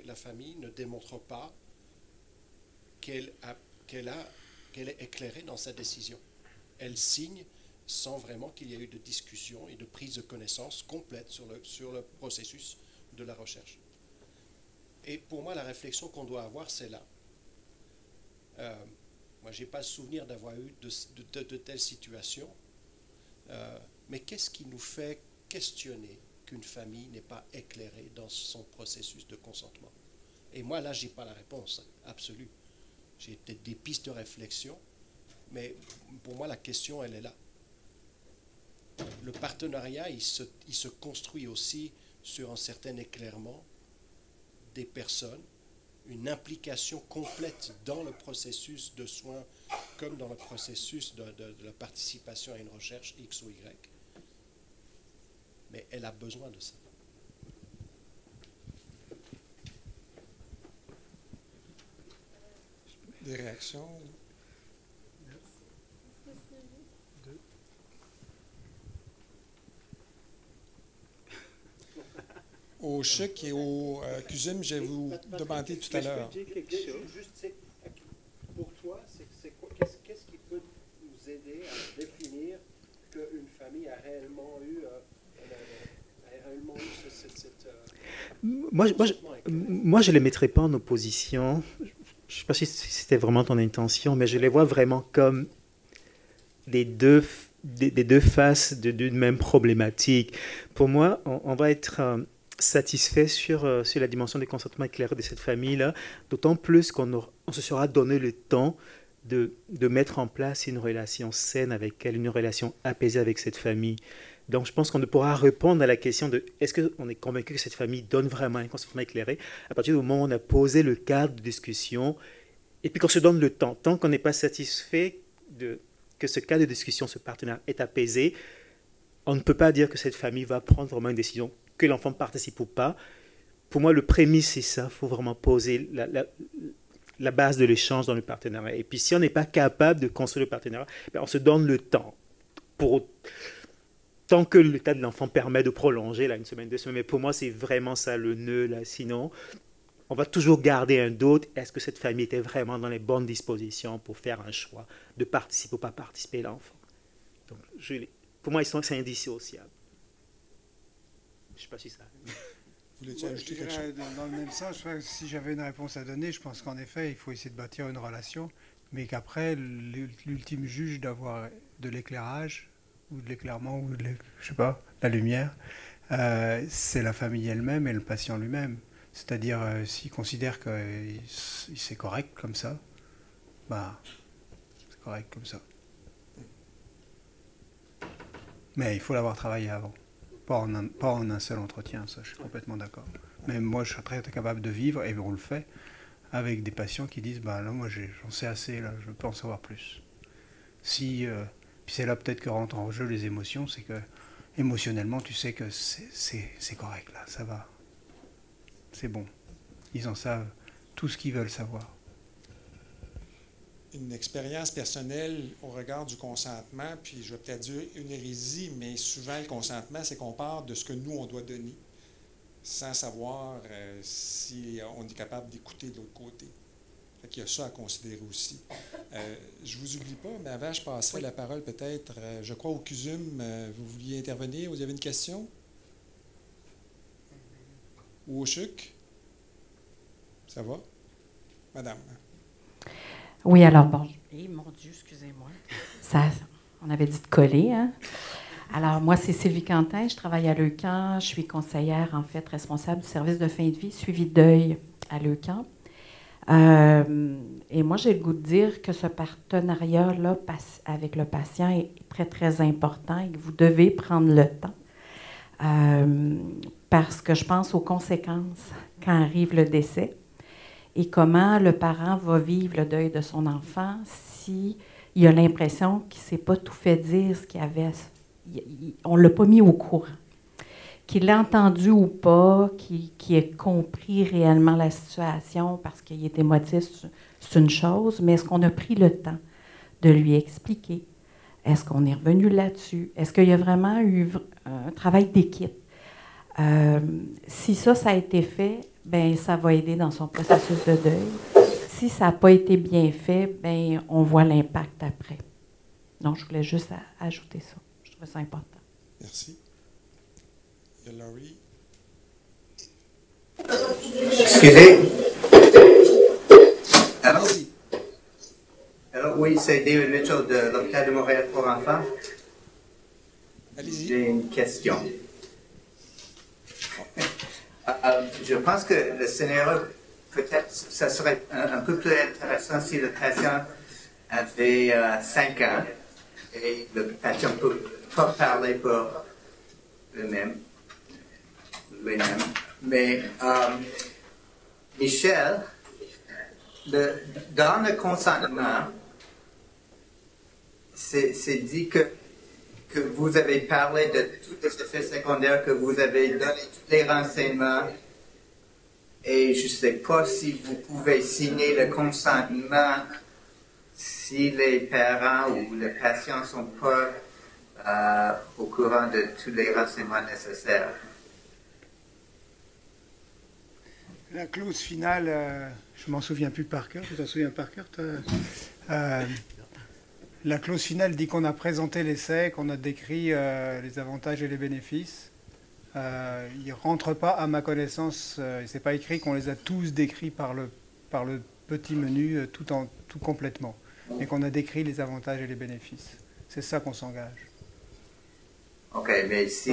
la famille ne démontre pas qu'elle est éclairée dans sa décision. Elle signe sans vraiment qu'il y ait eu de discussion et de prise de connaissance complète sur le processus de la recherche. Et pour moi, la réflexion qu'on doit avoir, c'est là. Moi, je n'ai pas le souvenir d'avoir eu de telles situations. Mais qu'est-ce qui nous fait questionner qu'une famille n'est pas éclairée dans son processus de consentement? Et moi, là, je n'ai pas la réponse absolue. J'ai peut-être des pistes de réflexion, mais pour moi, la question, elle est là. Le partenariat, il se construit aussi sur un certain éclairement des personnes une implication complète dans le processus de soins, comme dans le processus de la participation à une recherche X ou Y. Mais elle a besoin de ça. Des réactions? Au CHUC et au CUSUM, je vais vous demander tout à l'heure. Juste, pour toi, qu'est-ce qui peut nous aider à définir qu'une famille a réellement eu Moi, je ne les mettrais pas en opposition. Je ne sais pas si c'était vraiment ton intention, mais je les vois vraiment comme des deux faces d'une même problématique. Pour moi, on va être satisfait sur la dimension du consentement éclairé de cette famille-là, d'autant plus qu'on se sera donné le temps de mettre en place une relation saine avec elle, une relation apaisée avec cette famille. Donc, je pense qu'on ne pourra répondre à la question de est-ce qu'on est convaincu que cette famille donne vraiment un consentement éclairé à partir du moment où on a posé le cadre de discussion et puis qu'on se donne le temps. Tant qu'on n'est pas satisfait que ce cadre de discussion, ce partenaire est apaisé, on ne peut pas dire que cette famille va prendre vraiment une décision, que l'enfant participe ou pas. Pour moi, le prémisse, c'est ça. Il faut vraiment poser la base de l'échange dans le partenariat. Et puis, si on n'est pas capable de construire le partenariat, on se donne le temps tant que l'état de l'enfant permet de prolonger une semaine, 2 semaines. Mais pour moi, c'est vraiment ça le nœud. Là. Sinon, on va toujours garder un doute. Est-ce que cette famille était vraiment dans les bonnes dispositions pour faire un choix de participer ou pas participer l'enfant? Donc, pour moi, c'est indissociable. Je ne sais pas si ça... Voulais-tu ajouter quelque chose? Dans le même sens, si j'avais une réponse à donner, je pense qu'en effet, il faut essayer de bâtir une relation, mais qu'après, l'ultime juge d'avoir de l'éclairage, ou de l'éclairement, ou je sais pas, la lumière, c'est la famille elle-même et le patient lui-même. C'est-à-dire, s'il considère que c'est correct comme ça, c'est correct comme ça. Mais il faut l'avoir travaillé avant. Pas en un seul entretien, ça, je suis complètement d'accord. Mais moi, je serais très capable de vivre, et on le fait, avec des patients qui disent, là, moi, j'en sais assez, là, je peux en savoir plus. Puis c'est là peut-être que rentrent en jeu les émotions, c'est que émotionnellement, tu sais que c'est correct, là, ça va. C'est bon. Ils en savent tout ce qu'ils veulent savoir. Une expérience personnelle au regard du consentement, puis je vais peut-être dire une hérésie, mais souvent le consentement, c'est qu'on part de ce que nous, on doit donner, sans savoir si on est capable d'écouter de l'autre côté. Fait qu'il y a ça à considérer aussi. Je ne vous oublie pas, mais avant, je passerai la parole peut-être, je crois, au CUSUM. Vous vouliez intervenir? Vous avez une question? Ou au CHUC? Ça va? Madame. Oui, alors, bon, mon Dieu, excusez-moi. On avait dit de coller, hein? Alors, moi, c'est Sylvie Quentin, je travaille à Leucan, je suis conseillère, en fait, responsable du service de fin de vie, suivi de deuil à Leucan. Et moi, j'ai le goût de dire que ce partenariat-là avec le patient est très, très important et que vous devez prendre le temps. Parce que je pense aux conséquences quand arrive le décès et comment le parent va vivre le deuil de son enfant s'il a l'impression qu'il ne s'est pas tout fait dire ce qu'il avait. On ne l'a pas mis au courant. Qu'il l'a entendu ou pas, qu'il ait compris réellement la situation parce qu'il est émotif, c'est une chose, mais est-ce qu'on a pris le temps de lui expliquer? Est-ce qu'on est revenu là-dessus? Est-ce qu'il y a vraiment eu un travail d'équipe? Si ça a été fait, ben ça va aider dans son processus de deuil. Si ça n'a pas été bien fait, ben on voit l'impact après. Donc, je voulais juste ajouter ça. Je trouvais ça important. Merci. Il y a Laurie. Excusez. Alors, oui, c'est David Mitchell de l'Hôpital de Montréal pour enfants. Allez-y. J'ai une question. Je pense que le scénario, peut-être, ça serait un peu plus intéressant si le patient avait 5 ans et le patient ne peut pas parler pour lui-même. Mais Michel dans le consentement, c'est dit que vous avez parlé de tous les effets secondaires, que vous avez donné tous les renseignements. Et je ne sais pas si vous pouvez signer le consentement si les parents ou les patients ne sont pas au courant de tous les renseignements nécessaires. La clause finale, je m'en souviens plus par cœur. Tu t'en souviens par cœur, toi? La clause finale dit qu'on a présenté l'essai, qu'on a décrit les avantages et les bénéfices. Il ne rentre pas, à ma connaissance, il n'est pas écrit qu'on les a tous décrits par le petit menu tout complètement, mais qu'on a décrit les avantages et les bénéfices. C'est ça qu'on s'engage. OK, mais si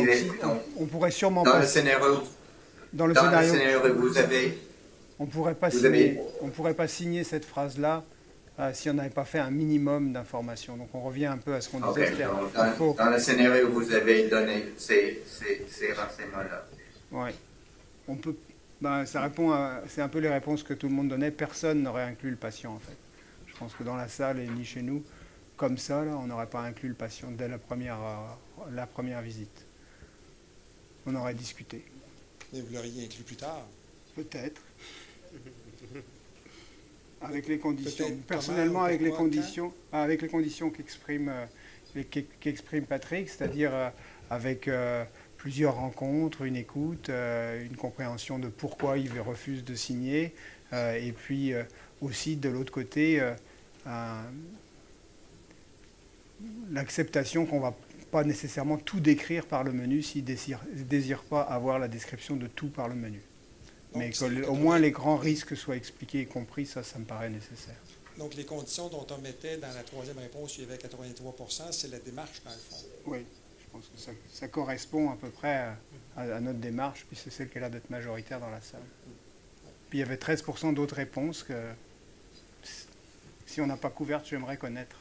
on pourrait sûrement dans le scénario, vous avez... On ne pourrait pas signer cette phrase-là si on n'avait pas fait un minimum d'informations. Donc on revient un peu à ce qu'on disait. Dans le scénario, vous avez donné ces renseignements-là. Oui. On peut. C'est un peu les réponses que tout le monde donnait. Personne n'aurait inclus le patient, en fait. Je pense que dans la salle et ni chez nous, comme ça, là, on n'aurait pas inclus le patient dès la première visite. On aurait discuté. Mais vous l'auriez inclus plus tard? Peut-être. Avec les conditions. Personnellement, avec les conditions qu'exprime Patrick, c'est-à-dire avec plusieurs rencontres, une écoute, une compréhension de pourquoi il refuse de signer, et puis aussi de l'autre côté, l'acceptation qu'on ne va pas nécessairement tout décrire par le menu s'il ne désire pas avoir la description de tout par le menu. Mais qu'au moins les grands risques soient expliqués et compris, ça me paraît nécessaire. Donc les conditions dont on mettait dans la troisième réponse, il y avait 83 %, c'est la démarche dans le fond. Oui, je pense que ça correspond à peu près à notre démarche, puis c'est celle qui a l'air d'être majoritaire dans la salle. Puis il y avait 13 % d'autres réponses que si on n'a pas couvertes, j'aimerais connaître.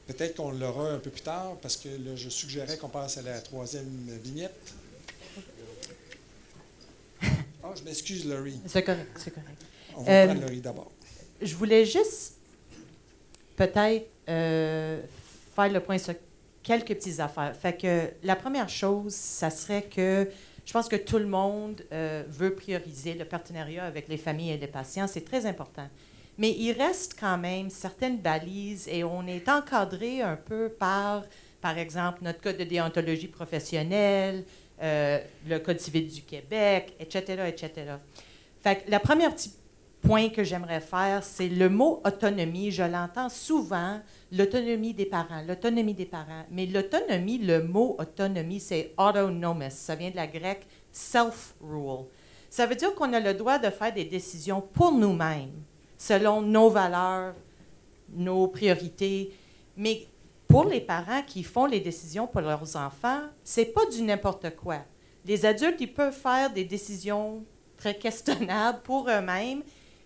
Peut-être qu'on l'aura un peu plus tard, parce que là, je suggérais qu'on passe à la troisième vignette. Oh, je m'excuse, Laurie. C'est correct, c'est correct. On va prendre Laurie d'abord. Je voulais juste peut-être faire le point sur quelques petites affaires. Fait que la première chose, ça serait que je pense que tout le monde veut prioriser le partenariat avec les familles et les patients. C'est très important. Mais il reste quand même certaines balises et on est encadré un peu par exemple, notre code de déontologie professionnelle, le Code civil du Québec, etc., etc. Fait que le premier petit point que j'aimerais faire, c'est le mot autonomie. Je l'entends souvent, l'autonomie des parents. Mais l'autonomie, le mot autonomie, c'est autonomos. Ça vient de la grecque self-rule. Ça veut dire qu'on a le droit de faire des décisions pour nous-mêmes, selon nos valeurs, nos priorités. Mais pour les parents qui font les décisions pour leurs enfants, c'est pas du n'importe quoi. Les adultes, ils peuvent faire des décisions très questionnables pour eux-mêmes,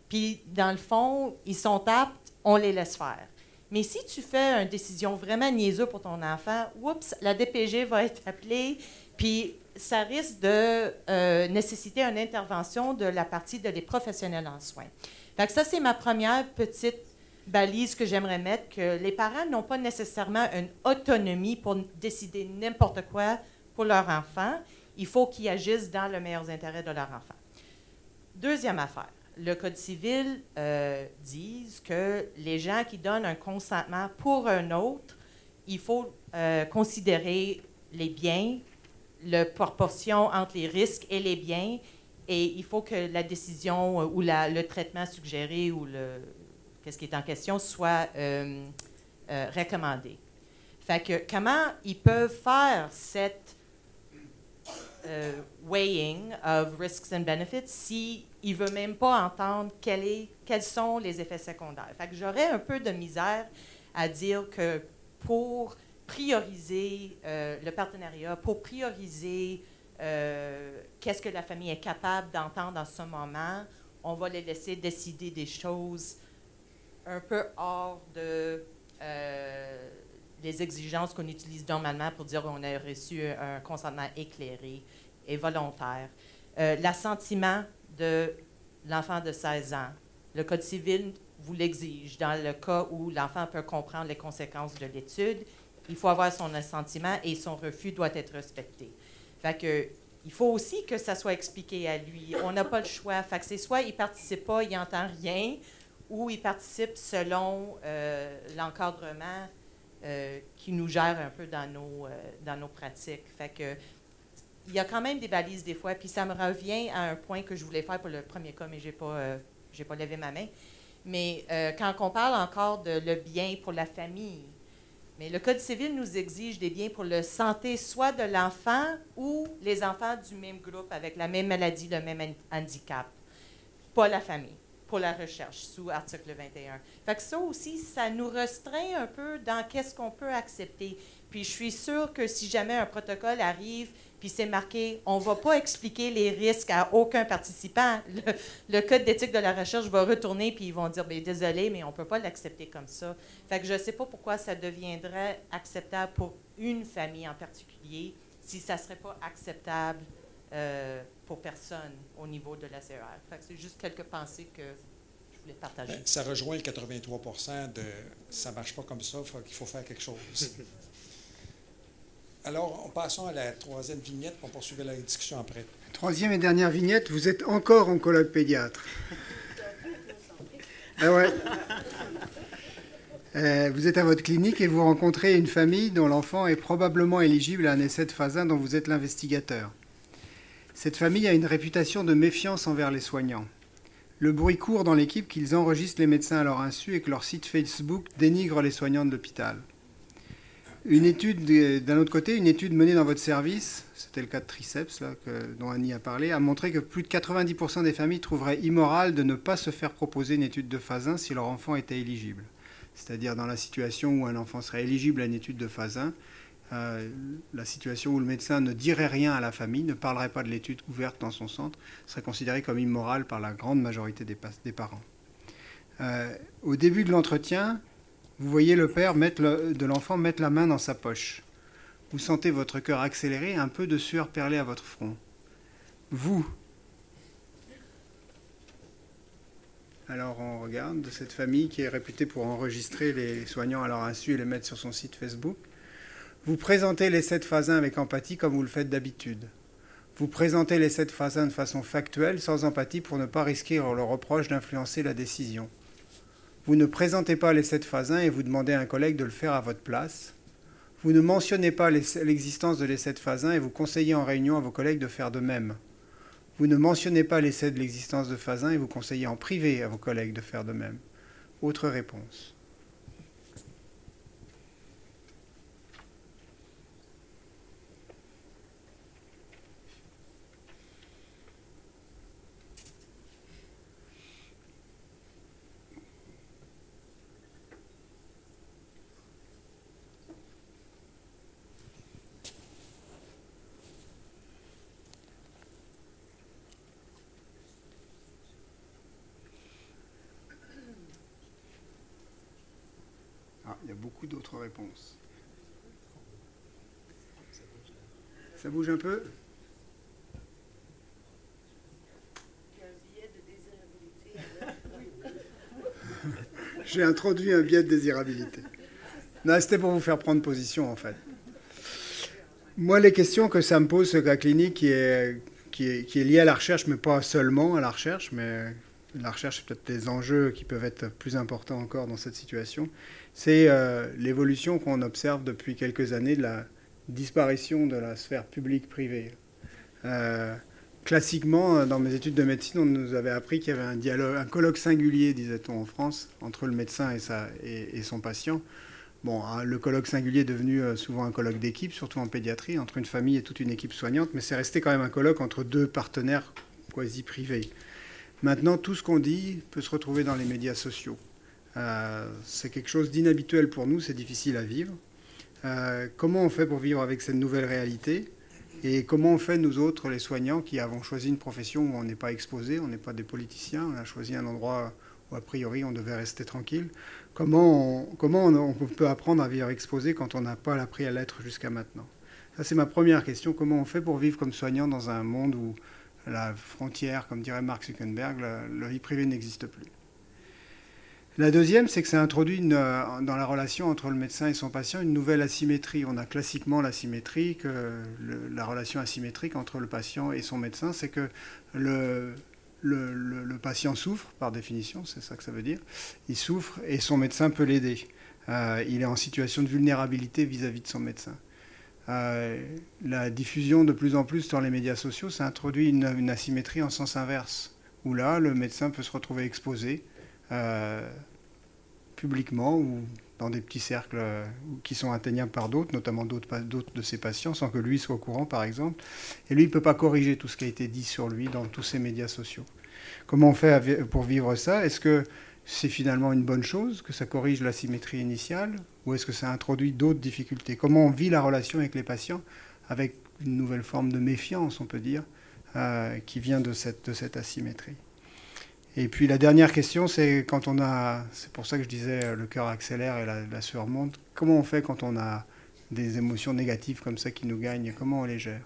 puis dans le fond, ils sont aptes, on les laisse faire. Mais si tu fais une décision vraiment niaiseuse pour ton enfant, oups, la DPG va être appelée, puis ça risque de nécessiter une intervention de la partie des professionnels en soins. Fait que ça, c'est ma première petite balise que j'aimerais mettre, que les parents n'ont pas nécessairement une autonomie pour décider n'importe quoi pour leur enfant. Il faut qu'ils agissent dans le meilleur intérêt de leur enfant. Deuxième affaire, le Code civil dit que les gens qui donnent un consentement pour un autre, il faut considérer les biens, la proportion entre les risques et les biens, et il faut que la décision ou le traitement suggéré ou qu'est-ce qui est en question soit recommandé. Fait que comment ils peuvent faire cette weighing of risks and benefits s'ils ne veulent même pas entendre quels sont les effets secondaires. Fait que j'aurais un peu de misère à dire que pour prioriser le partenariat, pour prioriser qu'est-ce que la famille est capable d'entendre en ce moment, on va les laisser décider des choses un peu hors de les exigences qu'on utilise normalement pour dire qu'on a reçu un consentement éclairé et volontaire. L'assentiment de l'enfant de 16 ans. Le Code civil vous l'exige. Dans le cas où l'enfant peut comprendre les conséquences de l'étude, il faut avoir son assentiment et son refus doit être respecté. Fait que, il faut aussi que ça soit expliqué à lui. On n'a pas le choix. Fait que c'est soit il ne participe pas, il n'entend rien, ou il participe selon l'encadrement qui nous gère un peu dans nos pratiques. Fait que, il y a quand même des balises des fois, puis ça me revient à un point que je voulais faire pour le premier cas, mais je n'ai pas levé ma main. Mais quand on parle encore de le bien pour la famille, mais le Code civil nous exige des biens pour la santé, soit de l'enfant ou les enfants du même groupe avec la même maladie, le même handicap. Pas la famille, pour la recherche, sous article 21. Fait que ça aussi, ça nous restreint un peu dans qu'est-ce qu'on peut accepter. Puis je suis sûre que si jamais un protocole arrive, puis c'est marqué, on ne va pas expliquer les risques à aucun participant. Le Code d'éthique de la recherche va retourner, puis ils vont dire, bien, désolé, mais on ne peut pas l'accepter comme ça. Fait que je ne sais pas pourquoi ça deviendrait acceptable pour une famille en particulier, si ça ne serait pas acceptable pour personne au niveau de la CER. Fait que c'est juste quelques pensées que je voulais partager. Bien, ça rejoint le 83 de « ça ne marche pas comme ça, il faut faire quelque chose ». Alors, passons à la troisième vignette, pour poursuivre la discussion après. Troisième et dernière vignette, vous êtes encore oncologue pédiatre. Ah ouais. Vous êtes à votre clinique et vous rencontrez une famille dont l'enfant est probablement éligible à un essai de phase 1 dont vous êtes l'investigateur. Cette famille a une réputation de méfiance envers les soignants. Le bruit court dans l'équipe qu'ils enregistrent les médecins à leur insu et que leur site Facebook dénigre les soignants de l'hôpital. Une étude, d'un autre côté, une étude menée dans votre service, c'était le cas de Triceps, là, dont Annie a parlé, a montré que plus de 90% des familles trouveraient immoral de ne pas se faire proposer une étude de phase 1 si leur enfant était éligible. C'est-à-dire dans la situation où un enfant serait éligible à une étude de phase 1, la situation où le médecin ne dirait rien à la famille, ne parlerait pas de l'étude ouverte dans son centre, serait considérée comme immorale par la grande majorité des parents. Au début de l'entretien, vous voyez le père de l'enfant mettre la main dans sa poche. Vous sentez votre cœur accélérer et un peu de sueur perler à votre front. Vous. Alors on regarde de cette famille qui est réputée pour enregistrer les soignants à leur insu et les mettre sur son site Facebook. Vous présentez l'essai de phase 1 avec empathie comme vous le faites d'habitude. Vous présentez l'essai de phase 1 de façon factuelle, sans empathie pour ne pas risquer le reproche d'influencer la décision. Vous ne présentez pas l'essai de phase 1 et vous demandez à un collègue de le faire à votre place. Vous ne mentionnez pas l'existence de l'essai de phase 1 et vous conseillez en réunion à vos collègues de faire de même. Vous ne mentionnez pas l'essai de l'existence de phase 1 et vous conseillez en privé à vos collègues de faire de même. Autre réponse. Il y a beaucoup d'autres réponses. Ça bouge un peu? J'ai introduit un biais de désirabilité. Non, c'était pour vous faire prendre position, en fait. Moi, les questions que ça me pose, ce cas clinique qui est lié à la recherche, mais pas seulement à la recherche, mais la recherche, c'est peut-être des enjeux qui peuvent être plus importants encore dans cette situation, c'est l'évolution qu'on observe depuis quelques années de la disparition de la sphère publique-privée. Classiquement, dans mes études de médecine, on nous avait appris qu'il y avait un dialogue, un colloque singulier, disait-on en France, entre le médecin et son patient. Bon, le colloque singulier est devenu souvent un colloque d'équipe, surtout en pédiatrie, entre une famille et toute une équipe soignante, mais c'est resté quand même un colloque entre deux partenaires quasi-privés. Maintenant, tout ce qu'on dit peut se retrouver dans les médias sociaux. C'est quelque chose d'inhabituel pour nous, c'est difficile à vivre. Comment on fait pour vivre avec cette nouvelle réalité ? Et comment on fait, nous autres, les soignants, qui avons choisi une profession où on n'est pas exposé, on n'est pas des politiciens, on a choisi un endroit où, a priori, on devait rester tranquille. Comment on peut apprendre à vivre exposé quand on n'a pas appris à l'être jusqu'à maintenant ? Ça, c'est ma première question. Comment on fait pour vivre comme soignant dans un monde où la frontière, comme dirait Mark Zuckerberg, la vie privée n'existe plus. La deuxième, c'est que ça introduit dans la relation entre le médecin et son patient une nouvelle asymétrie. On a classiquement l'asymétrie, la relation asymétrique entre le patient et son médecin, c'est que le patient souffre, par définition, c'est ça que ça veut dire. Il souffre et son médecin peut l'aider. Il est en situation de vulnérabilité vis-à-vis de son médecin. La diffusion de plus en plus dans les médias sociaux, ça introduit une asymétrie en sens inverse, où là, le médecin peut se retrouver exposé publiquement ou dans des petits cercles qui sont atteignables par d'autres, notamment d'autres de ses patients, sans que lui soit au courant, par exemple. Et lui, il ne peut pas corriger tout ce qui a été dit sur lui dans tous ces médias sociaux. Comment on fait pour vivre ça? Est-ce que c'est finalement une bonne chose, que ça corrige la symétrie initiale, ou est-ce que ça introduit d'autres difficultés? Comment on vit la relation avec les patients avec une nouvelle forme de méfiance, on peut dire, qui vient de cette asymétrie? Et puis la dernière question, c'est quand on a, c'est pour ça que je disais le cœur accélère et la sueur monte, comment on fait quand on a des émotions négatives comme ça qui nous gagnent, comment on les gère?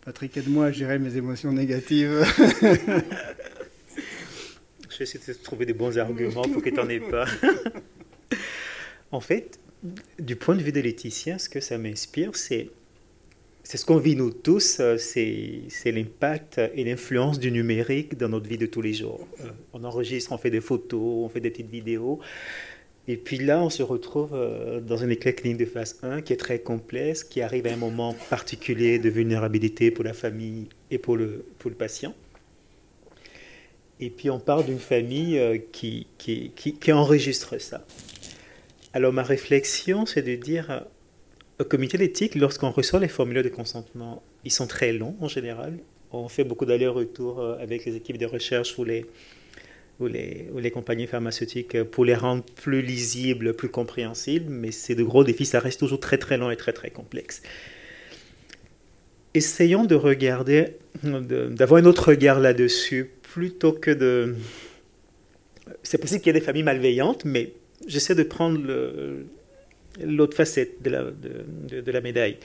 Patrick, aide-moi à gérer mes émotions négatives. Je vais essayer de trouver des bons arguments pour que tu n'en aies pas. En fait, du point de vue de Laetitia, ce que ça m'inspire, c'est ce qu'on vit nous tous, c'est l'impact et l'influence du numérique dans notre vie de tous les jours. On enregistre, on fait des photos, on fait des petites vidéos. Et puis là, on se retrouve dans une éclat clinique de phase 1 qui est très complexe, qui arrive à un moment particulier de vulnérabilité pour la famille et pour le patient. Et puis on parle d'une famille qui enregistre ça. Alors ma réflexion, c'est de dire, au comité d'éthique, lorsqu'on reçoit les formulaires de consentement, ils sont très longs en général. On fait beaucoup d'allers-retours avec les équipes de recherche ou les compagnies pharmaceutiques pour les rendre plus lisibles, plus compréhensibles, mais c'est de gros défis, ça reste toujours très très long et très très complexe. Essayons de regarder, d'avoir un autre regard là-dessus, plutôt que de... C'est possible qu'il y ait des familles malveillantes, mais j'essaie de prendre l'autre facette de la médaille.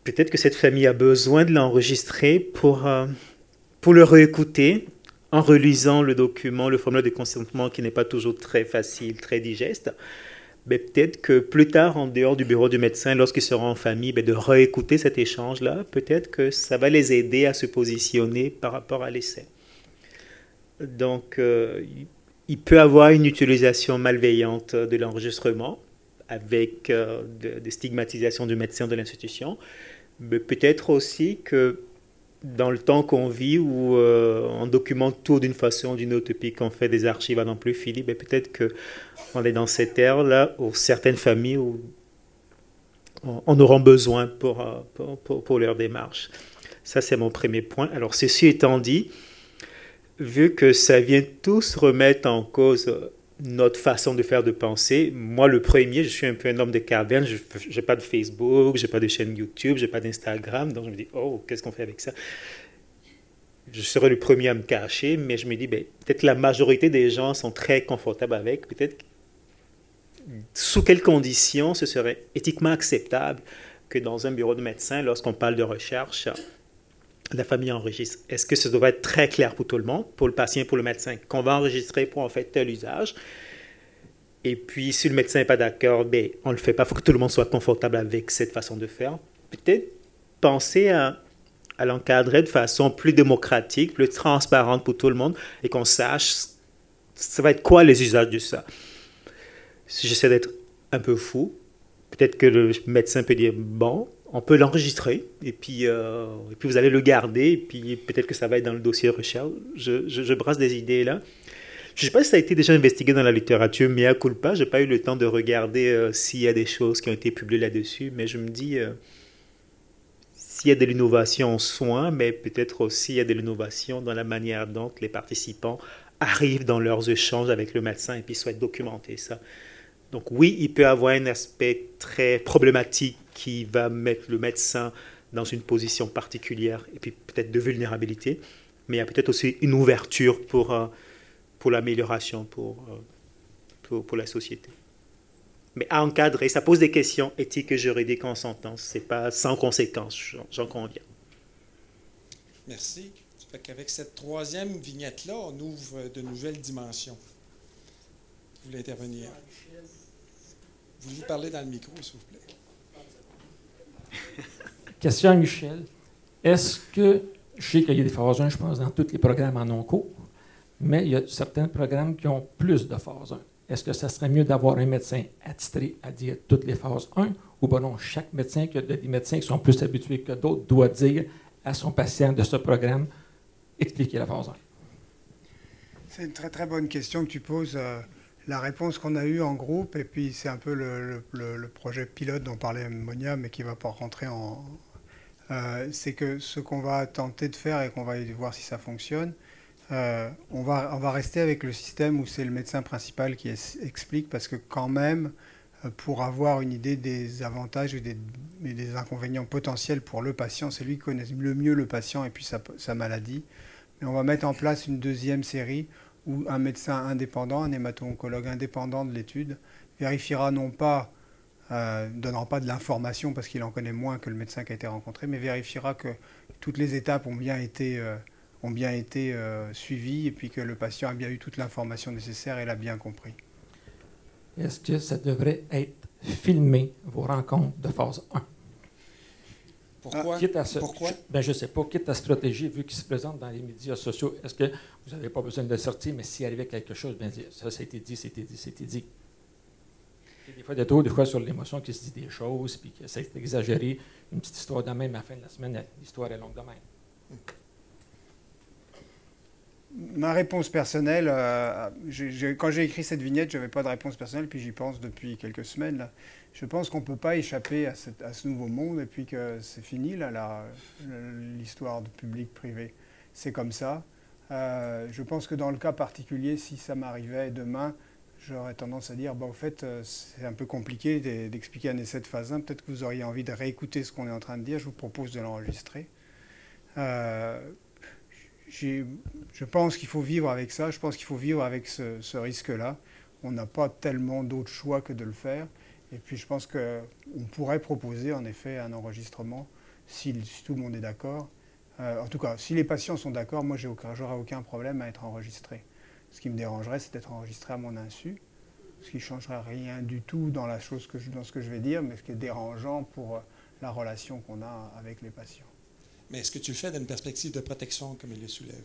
Peut-être que cette famille a besoin de l'enregistrer pour le réécouter en relisant le document, le formulaire de consentement qui n'est pas toujours très facile, très digeste. Mais peut-être que plus tard, en dehors du bureau du médecin, lorsqu'ils seront en famille, de réécouter cet échange-là, peut-être que ça va les aider à se positionner par rapport à l'essai. Donc, il peut avoir une utilisation malveillante de l'enregistrement avec des stigmatisations du médecin de l'institution, mais peut-être aussi que dans le temps qu'on vit, où on documente tout d'une façon ou d'une autre, puis qu'on fait des archives à n'en plus finir, peut-être qu'on est dans cette ère-là où certaines familles en auront besoin pour leur démarche. Ça, c'est mon premier point. Alors, ceci étant dit, vu que ça vient tous remettre en cause notre façon de faire, de penser, moi, le premier, je suis un peu un homme de caverne, je n'ai pas de Facebook, je n'ai pas de chaîne YouTube, je n'ai pas d'Instagram, donc je me dis, oh, qu'est-ce qu'on fait avec ça? Je serai le premier à me cacher, mais je me dis, peut-être que la majorité des gens sont très confortables avec, peut-être sous quelles conditions ce serait éthiquement acceptable que dans un bureau de médecin, lorsqu'on parle de recherche, la famille enregistre. Est-ce que ça doit être très clair pour tout le monde, pour le patient, pour le médecin, qu'on va enregistrer pour en fait tel usage? Et puis, si le médecin n'est pas d'accord, on ne le fait pas. Il faut que tout le monde soit confortable avec cette façon de faire. Peut-être penser à l'encadrer de façon plus démocratique, plus transparente pour tout le monde, et qu'on sache ça va être quoi les usages de ça. Si j'essaie d'être un peu fou, peut-être que le médecin peut dire, bon, on peut l'enregistrer, et puis vous allez le garder, et puis peut-être que ça va être dans le dossier de recherche. Je brasse des idées là. Je ne sais pas si ça a été déjà investigué dans la littérature, mais à culpa, je n'ai pas eu le temps de regarder s'il y a des choses qui ont été publiées là-dessus, mais je me dis, s'il y a de l'innovation en soins, mais peut-être aussi il y a de l'innovation dans la manière dont les participants arrivent dans leurs échanges avec le médecin et puis souhaitent documenter ça. Donc oui, il peut y avoir un aspect très problématique qui va mettre le médecin dans une position particulière et puis peut-être de vulnérabilité, mais il y a peut-être aussi une ouverture pour l'amélioration, pour la société. Mais à encadrer, ça pose des questions éthiques et juridiques en sentence. Ce n'est pas sans conséquence, j'en conviens. Merci. Ça fait qu'avec cette troisième vignette-là, on ouvre de nouvelles dimensions. Vous voulez intervenir? Vous voulez parler dans le micro, s'il vous plaît. Question à Michel. Est-ce que, je sais qu'il y a des phases 1, je pense, dans tous les programmes en non-cours, mais il y a certains programmes qui ont plus de phases 1. Est-ce que ça serait mieux d'avoir un médecin attitré à dire toutes les phases 1, ou bien non, chaque médecin, qu'il y a des médecins qui sont plus habitués que d'autres, doit dire à son patient de ce programme, expliquer la phase 1? C'est une très très bonne question que tu poses. La réponse qu'on a eue en groupe, et puis c'est un peu le projet pilote dont parlait Monia, mais qui ne va pas rentrer en... c'est que ce qu'on va tenter de faire et qu'on va voir si ça fonctionne, on va rester avec le système où c'est le médecin principal qui explique, parce que quand même, pour avoir une idée des avantages et des inconvénients potentiels pour le patient, c'est lui qui connaît le mieux le patient et puis sa maladie. Mais on va mettre en place une deuxième série où un médecin indépendant, un hémato-oncologue indépendant de l'étude, vérifiera non pas, donnera pas de l'information parce qu'il en connaît moins que le médecin qui a été rencontré, mais vérifiera que toutes les étapes ont bien été suivies et puis que le patient a bien eu toute l'information nécessaire et l'a bien compris. Est-ce que ça devrait être filmé, vos rencontres de phase 1? Pourquoi? Pourquoi? Ben, je ne sais pas. Quitte à se protéger, vu qu'il se présente dans les médias sociaux, est-ce que vous n'avez pas besoin de sortir, mais s'il arrivait quelque chose, bien, ça a été dit, c'était dit, c'était dit. Et des fois, des fois sur l'émotion qui se dit des choses, puis que ça a été exagéré. Une petite histoire de même, à la fin de la semaine, l'histoire est longue de même. Ma réponse personnelle, quand j'ai écrit cette vignette, je n'avais pas de réponse personnelle, puis j'y pense depuis quelques semaines. Là. Je pense qu'on ne peut pas échapper à ce nouveau monde, et puis que c'est fini, l'histoire de public-privé. C'est comme ça. Je pense que dans le cas particulier, si ça m'arrivait demain, j'aurais tendance à dire, au fait, c'est un peu compliqué d'expliquer un essai de phase 1. Peut-être que vous auriez envie de réécouter ce qu'on est en train de dire. Je vous propose de l'enregistrer. Je pense qu'il faut vivre avec ça. Je pense qu'il faut vivre avec ce risque-là. On n'a pas tellement d'autres choix que de le faire. Et puis je pense qu'on pourrait proposer en effet un enregistrement si tout le monde est d'accord. En tout cas, si les patients sont d'accord, moi j'aurais aucun problème à être enregistré. Ce qui me dérangerait, c'est d'être enregistré à mon insu, ce qui ne changerait rien du tout dans ce que je vais dire, mais ce qui est dérangeant pour la relation qu'on a avec les patients. Mais est-ce que tu le fais dans une perspective de protection, comme il le soulève?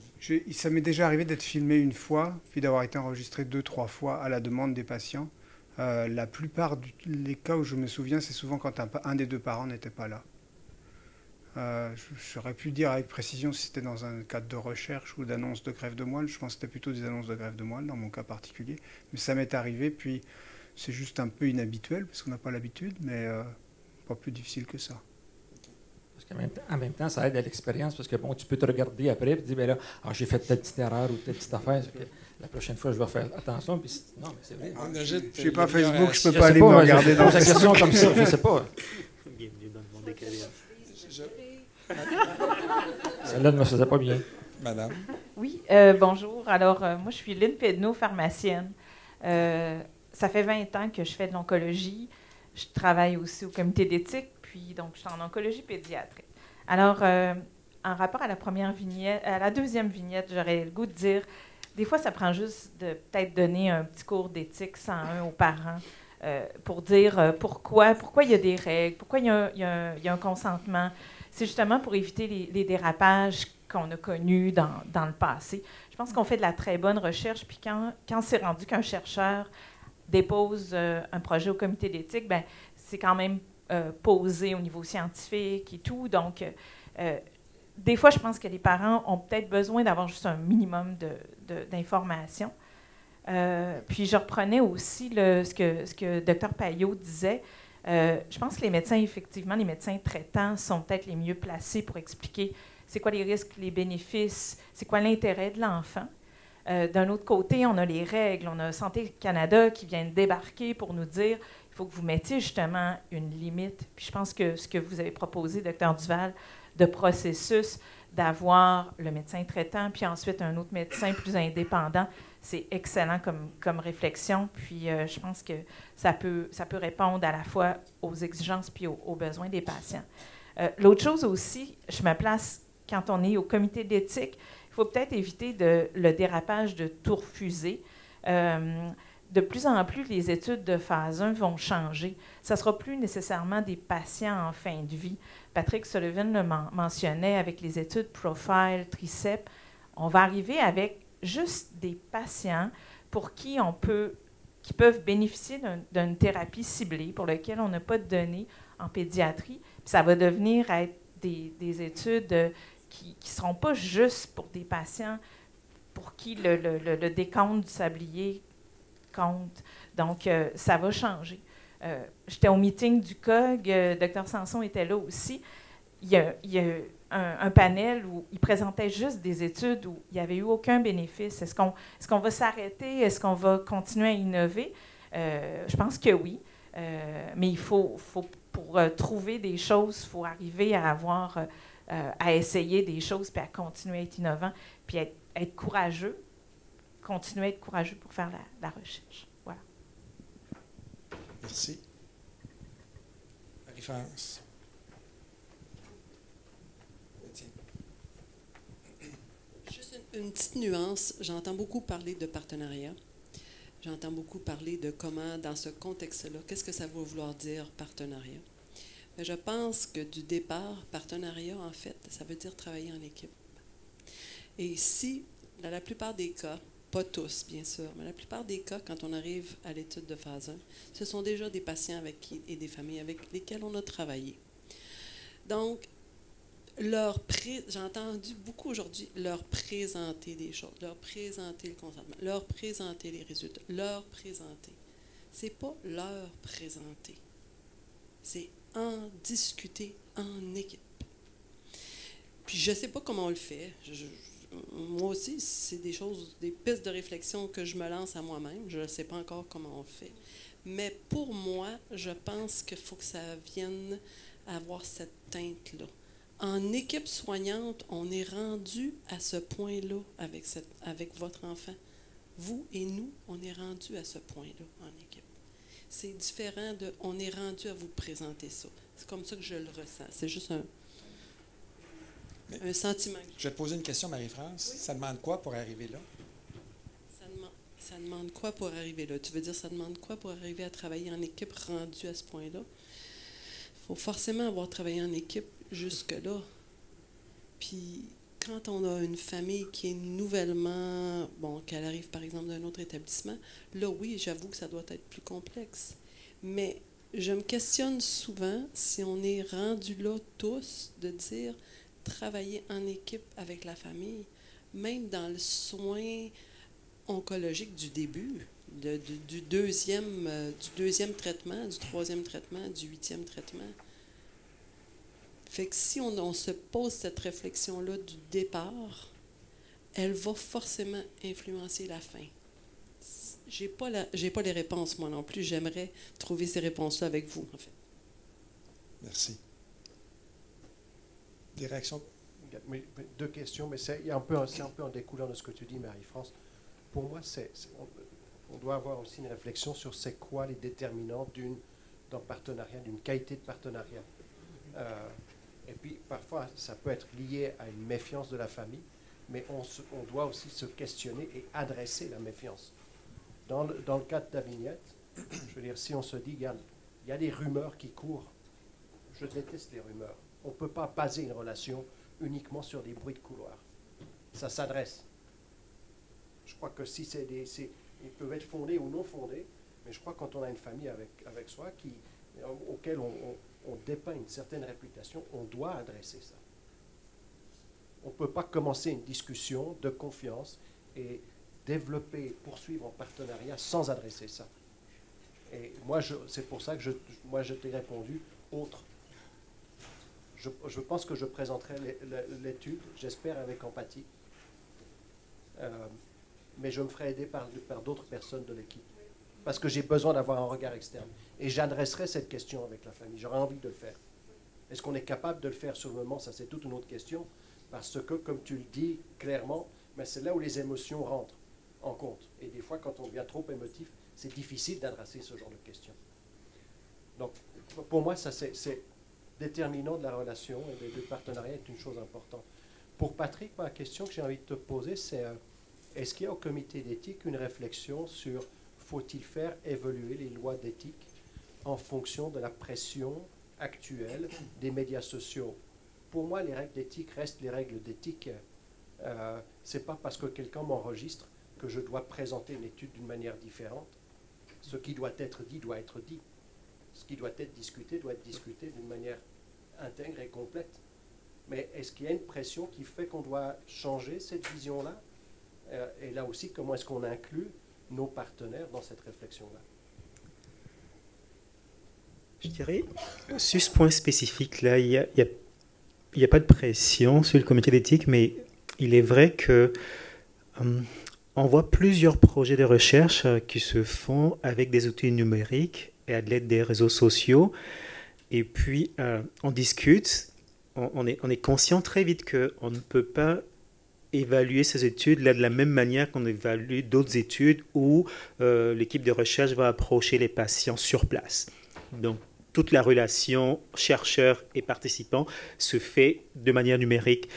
Ça m'est déjà arrivé d'être filmé une fois, puis d'avoir été enregistré 2-3 fois à la demande des patients. La plupart des cas où je me souviens, c'est souvent quand un des deux parents n'était pas là. J'aurais pu dire avec précision si c'était dans un cadre de recherche ou d'annonce de greffe de moelle. Je pense que c'était plutôt des annonces de greffe de moelle dans mon cas particulier. Mais ça m'est arrivé, puis c'est juste un peu inhabituel parce qu'on n'a pas l'habitude, mais pas plus difficile que ça. Parce qu'en même temps, ça aide à l'expérience parce que bon, tu peux te regarder après et te dire, ben là, j'ai fait telle petite erreur ou telle petite affaire. La prochaine fois, je vais faire attention. Puis non, mais c'est vrai. Je n'ai pas Facebook, je ne peux pas aller me regarder dans la question comme ça, je ne sais pas. Bienvenue dans le monde des carrières. Celle-là ne me faisait pas bien. Madame. Oui, bonjour. Alors, moi, je suis Lynn Pedneau, pharmacienne. Ça fait 20 ans que je fais de l'oncologie. Je travaille aussi au comité d'éthique, puis donc je suis en oncologie pédiatrique. Alors, en rapport à la deuxième vignette, j'aurais le goût de dire, des fois, ça prend juste de peut-être donner un petit cours d'éthique 101 aux parents pour dire pourquoi il y a des règles, pourquoi il y a un consentement. C'est justement pour éviter les dérapages qu'on a connus dans le passé. Je pense qu'on fait de la très bonne recherche, puis quand c'est rendu qu'un chercheur dépose un projet au comité d'éthique, ben, c'est quand même posé au niveau scientifique et tout. Donc, des fois, je pense que les parents ont peut-être besoin d'avoir juste un minimum d'informations. Puis, je reprenais aussi ce que Dr Payot disait. Je pense que les médecins, effectivement, les médecins traitants sont peut-être les mieux placés pour expliquer c'est quoi les risques, les bénéfices, c'est quoi l'intérêt de l'enfant. D'un autre côté, on a les règles. On a Santé Canada qui vient de débarquer pour nous dire il faut que vous mettiez justement une limite. Puis je pense que ce que vous avez proposé, Dr Duval, de processus, d'avoir le médecin traitant, puis ensuite un autre médecin plus indépendant, c'est excellent comme réflexion. Puis je pense que ça peut répondre à la fois aux exigences puis aux besoins des patients. L'autre chose aussi, je me place quand on est au comité d'éthique, il faut peut-être éviter le dérapage de tout refuser. De plus en plus, les études de phase 1 vont changer. Ça ne sera plus nécessairement des patients en fin de vie. Patrick Sullivan le mentionnait avec les études Profile, Triceps. On va arriver avec juste des patients pour qui qui peuvent bénéficier d'une thérapie ciblée pour laquelle on n'a pas de données en pédiatrie. Puis ça va devenir être des études qui ne seront pas juste pour des patients pour qui le décompte du sablier compte. Donc, ça va changer. J'étais au meeting du COG, Dr Sanson était là aussi. Il y a un panel où il présentait juste des études où il n'y avait eu aucun bénéfice. Est-ce qu'on va s'arrêter? Est-ce qu'on va continuer à innover? Je pense que oui. Mais il faut pour trouver des choses, il faut arriver à à essayer des choses, puis à continuer à être innovant, puis être courageux, continuer à être courageux pour faire la recherche. Voilà. Merci. Marie-France. Juste une petite nuance. J'entends beaucoup parler de partenariat. J'entends beaucoup parler de comment, dans ce contexte-là, qu'est-ce que ça va vouloir dire partenariat. Mais je pense que du départ, partenariat, en fait, ça veut dire travailler en équipe. Et si, dans la plupart des cas, pas tous, bien sûr, mais la plupart des cas, quand on arrive à l'étude de phase 1, ce sont déjà des patients et des familles avec lesquelles on a travaillé. Donc, j'ai entendu beaucoup aujourd'hui leur présenter des choses, leur présenter le consentement, leur présenter les résultats, leur présenter. Ce n'est pas leur présenter, c'est en discuter en équipe. Puis je ne sais pas comment on le fait. Moi aussi, c'est des pistes de réflexion que je me lance à moi-même. Je ne sais pas encore comment on le fait. Mais pour moi, je pense qu'il faut que ça vienne avoir cette teinte-là. En équipe soignante, on est rendu à ce point-là avec votre enfant. Vous et nous, on est rendu à ce point-là en équipe. C'est différent de « on est rendu à vous présenter ça ». C'est comme ça que je le ressens. C'est juste un sentiment. Je vais te poser une question, Marie-France. Oui. Ça demande quoi pour arriver là? Ça demande quoi pour arriver là? Tu veux dire, ça demande quoi pour arriver à travailler en équipe rendu à ce point-là? Il faut forcément avoir travaillé en équipe jusque-là. Puis, quand on a une famille qui est nouvellement, qu'elle arrive par exemple d'un autre établissement, là, oui, j'avoue que ça doit être plus complexe. Mais je me questionne souvent si on est rendu là tous de dire travailler en équipe avec la famille, même dans le soin oncologique du début, du deuxième traitement, du troisième traitement, du 8e traitement. Fait que si on se pose cette réflexion-là du départ, elle va forcément influencer la fin. J'ai pas les réponses, moi non plus. J'aimerais trouver ces réponses-là avec vous, en fait. Merci. Des réactions? Deux questions, mais c'est un peu en découlant de ce que tu dis, Marie-France. Pour moi, on doit avoir aussi une réflexion sur c'est quoi les déterminants d'un partenariat, d'une qualité de partenariat. Et puis, parfois, ça peut être lié à une méfiance de la famille, mais on doit aussi se questionner et adresser la méfiance. Dans le cas de ta vignette, je veux dire, si on se dit, regarde, il y a des rumeurs qui courent, je déteste les rumeurs. On ne peut pas baser une relation uniquement sur des bruits de couloir. Ça s'adresse. Je crois que si ils peuvent être fondés ou non fondés, mais je crois que quand on a une famille avec soi auquel on dépeint une certaine réputation, on doit adresser ça. On ne peut pas commencer une discussion de confiance et poursuivre en partenariat sans adresser ça. Et moi, c'est pour ça que je t'ai répondu autre. Je pense que je présenterai l'étude, j'espère avec empathie, mais je me ferai aider par d'autres personnes de l'équipe, parce que j'ai besoin d'avoir un regard externe. Et j'adresserai cette question avec la famille, j'aurais envie de le faire. Est-ce qu'on est capable de le faire sur le moment? Ça, c'est toute une autre question, parce que, comme tu le dis clairement, mais c'est là où les émotions rentrent en compte. Et des fois, quand on devient trop émotif, c'est difficile d'adresser ce genre de questions. Donc, pour moi, ça, c'est déterminant de la relation et du partenariat est une chose importante. Pour Patrick, ma question que j'ai envie de te poser, c'est est-ce qu'il y a au comité d'éthique une réflexion sur faut-il faire évoluer les lois d'éthique en fonction de la pression actuelle des médias sociaux? Pour moi, les règles d'éthique restent les règles d'éthique. C'est pas parce que quelqu'un m'enregistre que je dois présenter une étude d'une manière différente. Ce qui doit être dit doit être dit. Ce qui doit être discuté d'une manière intègre et complète. Mais est-ce qu'il y a une pression qui fait qu'on doit changer cette vision-là? Et là aussi, comment est-ce qu'on inclut nos partenaires dans cette réflexion-là? Je dirais, sur ce point spécifique, là, il n'y a pas de pression sur le comité d'éthique, mais il est vrai que on voit plusieurs projets de recherche qui se font avec des outils numériques et à l'aide des réseaux sociaux. Et puis, on discute, on est conscient très vite qu'on ne peut pas évaluer ces études là de la même manière qu'on évalue d'autres études où l'équipe de recherche va approcher les patients sur place. Donc, toute la relation chercheur et participant se fait de manière numérique.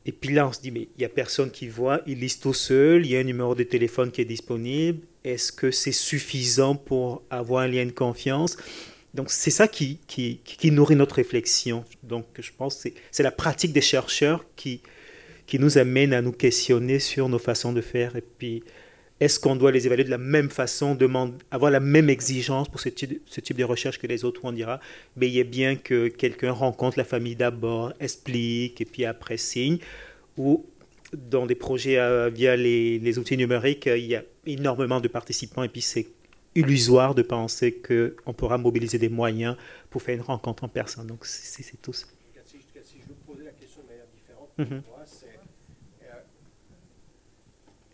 Et puis là, on se dit, mais il n'y a personne qui voit, ils lisent tout seuls, il y a un numéro de téléphone qui est disponible. Est-ce que c'est suffisant pour avoir un lien de confiance? Donc, c'est ça qui nourrit notre réflexion. Donc, je pense que c'est la pratique des chercheurs qui nous amène à nous questionner sur nos façons de faire. Et puis, est-ce qu'on doit les évaluer de la même façon, avoir la même exigence pour ce type de recherche que les autres, où on dira, mais il est bien que quelqu'un rencontre la famille d'abord, explique, et puis après signe, ou dans des projets via les outils numériques, il y a énormément de participants, et puis c'est illusoire de penser qu'on pourra mobiliser des moyens pour faire une rencontre en personne. Donc, c'est tout ça. Si je veux poser la question de manière différente, pour moi, c'est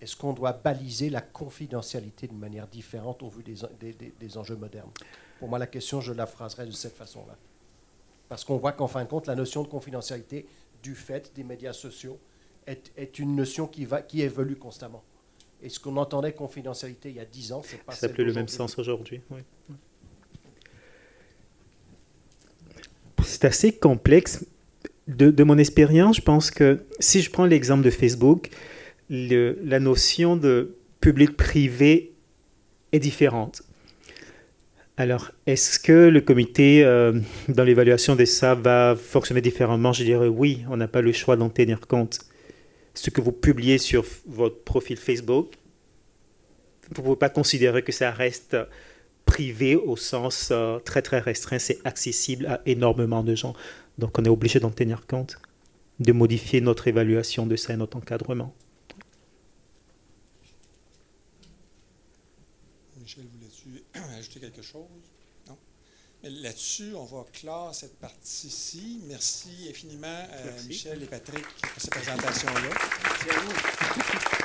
est-ce qu'on doit baliser la confidentialité d'une manière différente au vu des enjeux modernes? Pour moi, la question, je la phraserais de cette façon-là. Parce qu'on voit qu'en fin de compte, la notion de confidentialité du fait des médias sociaux est une notion qui évolue constamment. Et ce qu'on entendait confidentialité il y a 10 ans, c'est pas ça n'a plus le même sens aujourd'hui. Oui. C'est assez complexe. De mon expérience, je pense que si je prends l'exemple de Facebook, la notion de public-privé est différente. Alors, est-ce que le comité, dans l'évaluation de ça, va fonctionner différemment? Je dirais oui, on n'a pas le choix d'en tenir compte. Ce que vous publiez sur votre profil Facebook, vous ne pouvez pas considérer que ça reste privé au sens très très restreint, c'est accessible à énormément de gens. Donc on est obligé d'en tenir compte, de modifier notre évaluation de ça et notre encadrement. Michel, voulais-tu ajouter quelque chose? Non? Mais là-dessus, on va clore cette partie-ci. Merci infiniment à Michel et Patrick pour cette présentation-là. Merci à vous.